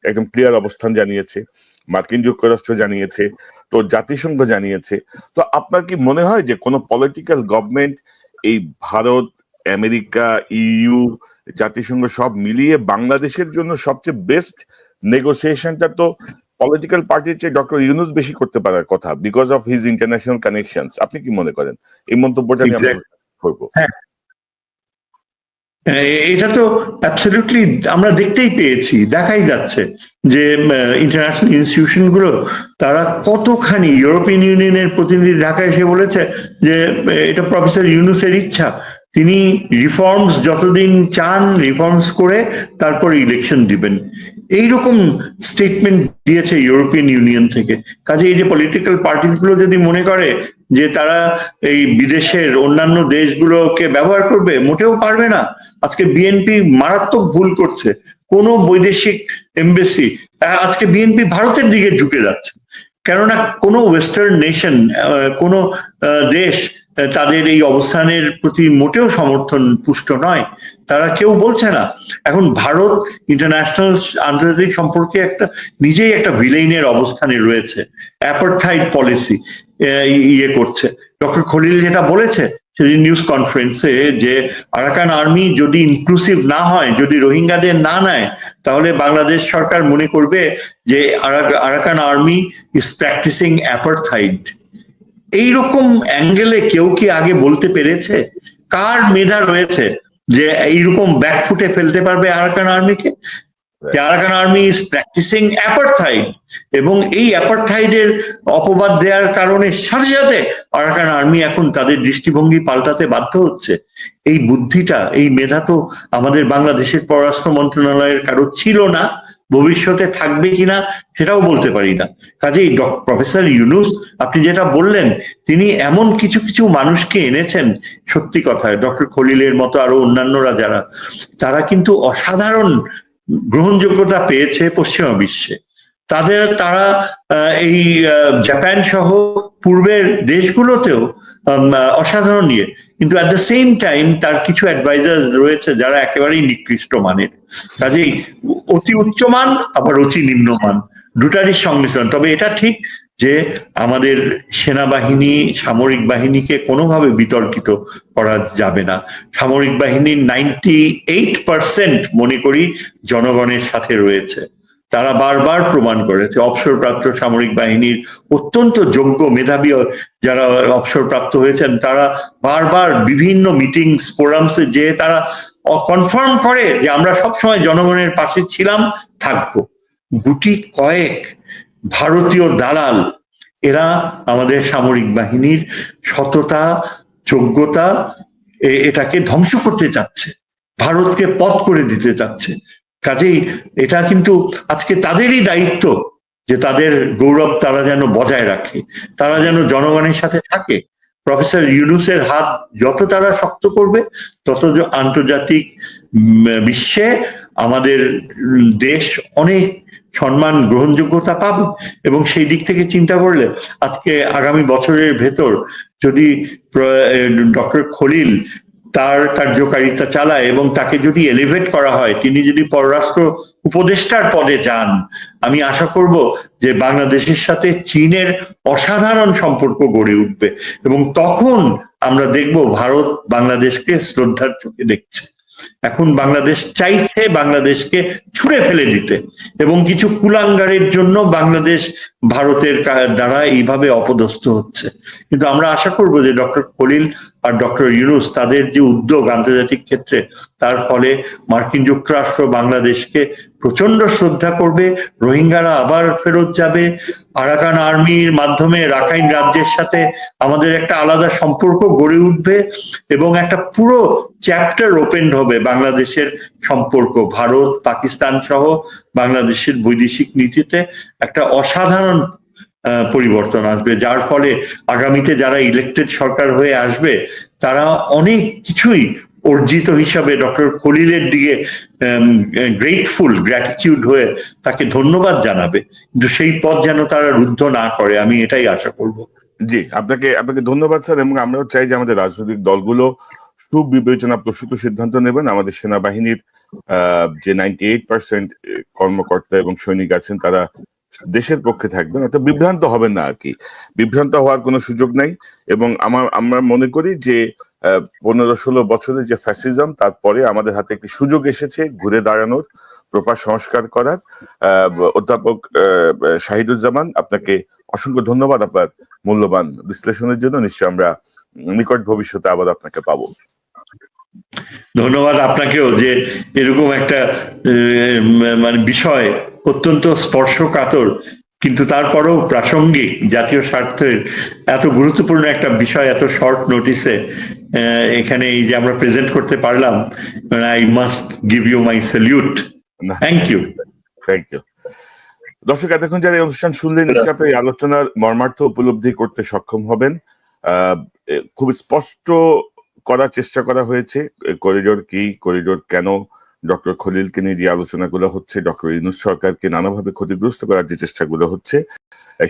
একদম ক্লিয়ার অবস্থান জানিয়েছে। মার্কিন যুক্তরাষ্ট্র জানিয়েছে, তো জাতিসংঘ জানিয়েছে। তো আপনার কি মনে হয় যে কোনো পলিটিক্যাল গভর্নমেন্ট এই ভারত, আমেরিকা, ইইউ, জাতিসংঘ সব মিলিয়ে বাংলাদেশের জন্য সবচেয়ে বেস্ট নেগোসিয়েশনটা তো পলিটিক্যাল পার্টির চেয়ে ডক্টর ইউনূস বেশি করতে পারার কথা, because of his international connections? আপনি কি মনে করেন? এই মন্তব্যটা নিয়ে আমরা করবো। এটা তো অ্যাবসলিউটলি আমরা দেখতেই পেয়েছি, দেখাই যাচ্ছে যে ইন্টারন্যাশনাল ইনস্টিটিউশন গুলো তারা কতখানি, ইউরোপিয়ান ইউনিয়নের প্রতিনিধি ঢাকায় এসে বলেছে যে এটা প্রফেসর ইউনূসের ইচ্ছা, তিনি রিফর্মস যতদিন চান রিফর্মস করে তারপর ইলেকশন দিবেন, এইরকম স্টেটমেন্ট দিয়েছে ইউরোপিয়ান ইউনিয়ন থেকে। কাজে এই যে পলিটিক্যাল পার্টিস গুলো যদি মনে করে যে তারা এই বিদেশের অন্যান্য দেশগুলোকে ব্যবহার করবে, মোটেও পারবে না। আজকে বিএনপি মারাত্মক ভুল করছে। কোন বৈদেশিক এমবেসি, আজকে বিএনপি ভারতের দিকে ঝুঁকে যাচ্ছে, কেননা কোনো ওয়েস্টার্ন নেশন, কোনো দেশ তাদের এই অবস্থানের প্রতি মোটেও সমর্থন পুষ্ট নয়, তারা কেউ বলছে না। এখন ভারত ইন্টারন্যাশনাল আন্তর্জাতিক সম্পর্কে নিজেই একটা ভিলেইনের অবস্থানে রয়েছে, অ্যাপারথাইড পলিসি ইয়ে করছে। ডক্টর খলিল যেটা বলেছে সেদিন নিউজ কনফারেন্সে, যে আরাকান আর্মি যদি ইনক্লুসিভ না হয়, যদি রোহিঙ্গাদের না নেয়, তাহলে বাংলাদেশ সরকার মনে করবে যে আরাকান আর্মি ইজ প্র্যাকটিসিং অ্যাপারথাইড। এইরকম অ্যাঙ্গেলে কেউ কি আগে বলতে পেরেছে? কার মেধা রয়েছে যে এইরকম ব্যাকফুটে ফেলতে পারবে আরাকান আর্মিকে? Arakan army is practising apartheid, এবং এই অ্যাপারথাইডের অপবাদ দেওয়ার কারণে সাথে সাথে আরাকান আর্মি এখন তাদের দৃষ্টিভঙ্গি পাল্টাতে বাধ্য হচ্ছে। এই বুদ্ধিটা, এই মেধা তো আমাদের বাংলাদেশের পররাষ্ট্র মন্ত্রণালয়ের কারো ছিল না, ভবিষ্যতে থাকবে কিনা সেটাও বলতে পারি না। কাজেই প্রফেসর ইউনূস, আপনি যেটা বললেন, তিনি এমন কিছু কিছু মানুষকে এনেছেন, সত্যি কথায় ডক্টর খলিলের মতো আরো অন্যান্যরা যারা, তারা কিন্তু অসাধারণ গ্রহণযোগ্যতা পেয়েছে পশ্চিমা বিশ্বে। তারা এই জাপান সহ পূর্বের দেশগুলোতেও অসাধারণ ইয়ে, কিন্তু অ্যাট দ্য সেম টাইম তার কিছু অ্যাডভাইজার রয়েছে যারা একেবারেই নিকৃষ্ট মানের। কাজেই অতি উচ্চমান আবার অতি নিম্নমান, দুটারই সংমিশ্রণ। তবে এটা ঠিক যে আমাদের সেনাবাহিনী, সামরিক বাহিনীকে কোনোভাবে বিতর্কিত করা যাবে না। সামরিক বাহিনীর 98% মনে করি জনগণের সাথে রয়েছে। তারা বারবার প্রমাণ করেছে, অবসরপ্রাপ্ত সামরিক বাহিনীর অত্যন্ত যোগ্য মেধাবী যারা অবসরপ্রাপ্ত হয়েছেন, তারা বারবার বিভিন্ন মিটিংস ফোরামসে যে তারা কনফার্ম করে যে আমরা সবসময় জনগণের পাশে ছিলাম, থাকবো। গুটি কয়েক ভারতীয় দালাল, এরা আমাদের সামরিক বাহিনীর সততা, যোগ্যতা, এটাকে ধ্বংস করতে চাচ্ছে, ভারতকে পথ করে দিতে চাচ্ছে। কাজেই এটা কিন্তু আজকে তাদেরই দায়িত্ব যে তাদের গৌরব তারা যেন বজায় রাখে, তারা যেন জনগণের সাথে থাকে। প্রফেসর ইউনূসের হাত যত তারা শক্ত করবে, তত আন্তর্জাতিক বিশ্বে আমাদের দেশ অনেক সম্মান, গ্রহণযোগ্যতা পাবে। এবং সেই দিক থেকে চিন্তা করলে আজকে আগামী বছরের ভেতর যদি ডক্টর খলিল তার কার্যকারিতা চালায় এবং তাকে যদি এলিভেট করা হয়, তিনি যদি পররাষ্ট্র উপদেষ্টার পদে যান, আমি আশা করব যে বাংলাদেশের সাথে চীনের অসাধারণ সম্পর্ক গড়ে উঠবে, এবং তখন আমরা দেখব ভারত বাংলাদেশকে শ্রদ্ধার চোখে দেখছে। এখন বাংলাদেশ চাইছে বাংলাদেশকে ছুঁড়ে ফেলে দিতে, এবং কিছু কুলাঙ্গারের জন্য বাংলাদেশ ভারতের দ্বারা এইভাবে অপদস্থ হচ্ছে। কিন্তু আমরা আশা করব যে ডক্টর খলিল আর ডক্টর ইউনূস তাদের যে উদ্যোগ আন্তর্জাতিক ক্ষেত্রে, তার ফলে মার্কিন যুক্তরাষ্ট্র বাংলাদেশকে প্রচন্ড শ্রদ্ধা করবে, রোহিঙ্গারা আবার ফেরত যাবে, আরাকান আর্মির মাধ্যমে রাখাইন রাজ্যের সাথে আমাদের একটা আলাদা সম্পর্ক গড়ে উঠবে, এবং একটা পুরো চ্যাপ্টার ওপেন হবে বাংলাদেশের সম্পর্ক ভারত, পাকিস্তান সহ বাংলাদেশের বৈদেশিক নীতিতে একটা অসাধারণ পরিবর্তন আসবে, যার ফলে আগামীতে যারা ইলেক্টেড সরকার হয়ে আসবে তারা অনেক কিছুই অর্জিত হিসাবে ডক্টর খলিলের দিকে গ্র্যাটিটিউড হয়ে তাকে ধন্যবাদ জানাবে, কিন্তু সেই পথ যেন তারা রুদ্ধ না করে, আমি এটাই আশা করব। জি, আপনাকে আপনাকে ধন্যবাদ স্যার, এবং আমরাও চাই যে আমাদের রাজনৈতিক দলগুলো সুবিবেচনা প্রসূত সিদ্ধান্ত নেবেন। আমাদের সেনাবাহিনীর যে 98% কর্মকর্তা এবং সৈনিক আছেন তারা দেশের পক্ষে থাকবেন, অর্থাৎ বিভ্রান্ত হবেন না আর কি। বিভ্রান্ত হওয়ার কোনো সুযোগ নাই। এবং আমরা মনে করি যে 15-16 বছরের যে ফ্যাসিজম, তারপরে আমাদের হাতে একটি সুযোগ এসেছে ঘুরে দাঁড়ানোর, প্রপার সংস্কার করার। অধ্যাপক শাহিদুজ্জামান, আপনাকে অসংখ্য ধন্যবাদ আপনার মূল্যবান বিশ্লেষণের জন্য। নিশ্চয়ই আমরা নিকট ভবিষ্যতে আবার আপনাকে পাবো। ধন্যবাদ আপনাকেও, যে এরকম একটা মানে বিষয় অত্যন্ত স্পর্শকাতর কিন্তু তারপরেও প্রাসঙ্গিক, জাতীয় স্বার্থের এত গুরুত্বপূর্ণ একটা বিষয় এত শর্ট নোটিসে এখানে এই যে আমরা প্রেজেন্ট করতে পারলাম, I must give you my salute. Thank you. Thank you. দর্শক, এতক্ষণ যারা এই অনুষ্ঠান শুনলেন, নিশ্চয়ই আপনি এই আলোচনার মর্মার্থ উপলব্ধি করতে সক্ষম হবেন। খুব স্পষ্ট করার চেষ্টা করা হয়েছে করিডোর কি, করিডোর কেন, ডক্টর খলিলকে নিয়ে যে আলোচনাগুলো হচ্ছে, ডক্টর ইউনূস সরকারকে নানাভাবে ক্ষতিগ্রস্ত করার যে চেষ্টাগুলো হচ্ছে,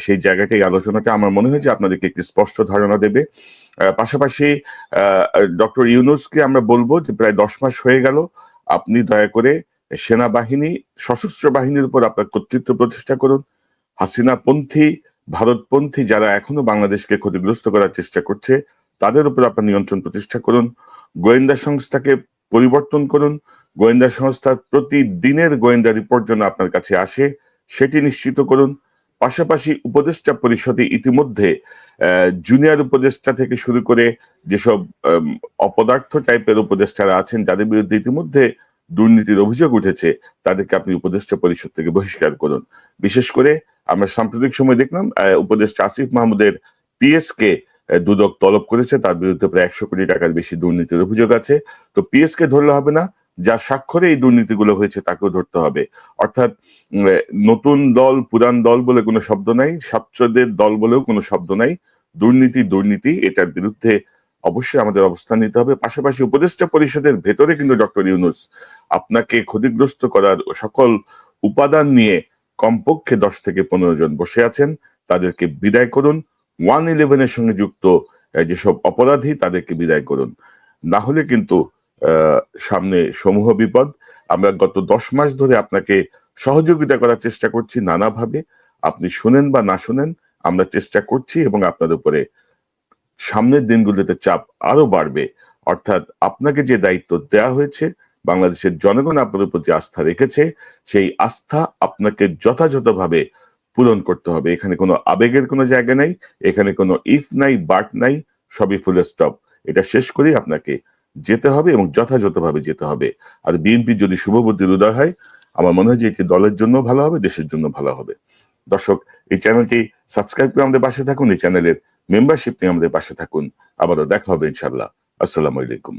সেই জায়গাটা এই আলোচনাটা আমার মনে হয় যে আপনাদেরকে একটি স্পষ্ট ধারণা দেবে। পাশাপাশি ডক্টর ইউনূসকে আমরা বলবো যে প্রায় 10 মাস হয়ে গেল, আপনি দয়া করে সেনাবাহিনী, সশস্ত্র বাহিনীর উপর আপনার কর্তৃত্ব প্রতিষ্ঠা করুন। হাসিনাপন্থী, ভারতপন্থী যারা এখনো বাংলাদেশকে ক্ষতিগ্রস্ত করার চেষ্টা করছে, তাদের উপর আপনার নিয়ন্ত্রণ প্রতিষ্ঠা করুন। গোয়েন্দা সংস্থাকে পরিবর্তন করুন। গোয়েন্দা সংস্থার প্রতিদিনের গোয়েন্দা রিপোর্ট যেন আপনার কাছে আসে, সেটি নিশ্চিত করুন। পাশাপাশি উপদেষ্টা পরিষদে ইতিমধ্যে জুনিয়র উপদেষ্টা থেকে শুরু করে যেসব অপদার্থ টাইপের উপদেষ্টারা আছেন, যাদের বিরুদ্ধে ইতিমধ্যে দুর্নীতির অভিযোগ উঠেছে, তাদেরকে আপনি উপদেষ্টা পরিষদ থেকে বহিষ্কার করুন। বিশেষ করে আমরা সাম্প্রতিক সময় দেখলাম উপদেষ্টা আসিফ মাহমুদের পিএস কে দুদক তলব করেছে, তার বিরুদ্ধে প্রায় 100 কোটি টাকার বেশি দুর্নীতির অভিযোগ আছে। তো পিএস কে ধরলে হবে না, যার স্বাক্ষরে এই দুর্নীতিগুলো হয়েছে তাকেও ধরতে হবে। অর্থাৎ নতুন দল পুরান দল বলে কোনো শব্দ নাই, ছাত্রদের দল বলেও কোনো শব্দ নাই। দুর্নীতি দুর্নীতি, এটার বিরুদ্ধে অবশ্যই আমাদের অবস্থান নিতে হবে। পাশাপাশি উপদেষ্টা পরিষদের ভেতরে কিন্তু ডক্টর ইউনূস আপনাকে ক্ষতিগ্রস্ত করার সকল উপাদান নিয়ে কমপক্ষে 10 থেকে 15 জন বসে আছেন, তাদেরকে বিদায় করুন। 111-এর সঙ্গে যুক্ত যেসব অপরাধী, তাদেরকে বিদায় করুন। না হলে কিন্তু সামনে সমূহ বিপদ। আমরা গত 10 মাস ধরে আপনাকে সহযোগিতা করার চেষ্টা করছি নানাভাবে, আপনি শুনেন বা না শুনেন, আমরা চেষ্টা করছি, এবং আপনার উপরে সামনের দিনগুলোতে চাপ আরো বাড়বে। অর্থাৎ আপনাকে যে দায়িত্ব দেওয়া হয়েছে, বাংলাদেশের জনগণ আপনার উপর যে আস্থা রেখেছে, সেই আস্থা আপনাকে যথাযথভাবে পূরণ করতে হবে। এখানে কোনো আবেগের কোনো জায়গা নাই, এখানে কোনো ইফ নাই, বাট নাই, সবই ফুল স্টপ। এটা শেষ করেই আপনাকে যেতে হবে, এবং যথাযথভাবে যেতে হবে। আর বিএনপি যদি শুভবুদ্ধির উদয় হয়, আমার মনে হয় যে এটি দলের জন্য ভালো হবে, দেশের জন্য ভালো হবে। দর্শক, এই চ্যানেলটি সাবস্ক্রাইব করে আমাদের পাশে থাকুন, এই চ্যানেলের মেম্বারশিপ নিয়ে আমাদের পাশে থাকুন। আবারও দেখা হবে ইনশাল্লাহ। আসসালামু আলাইকুম।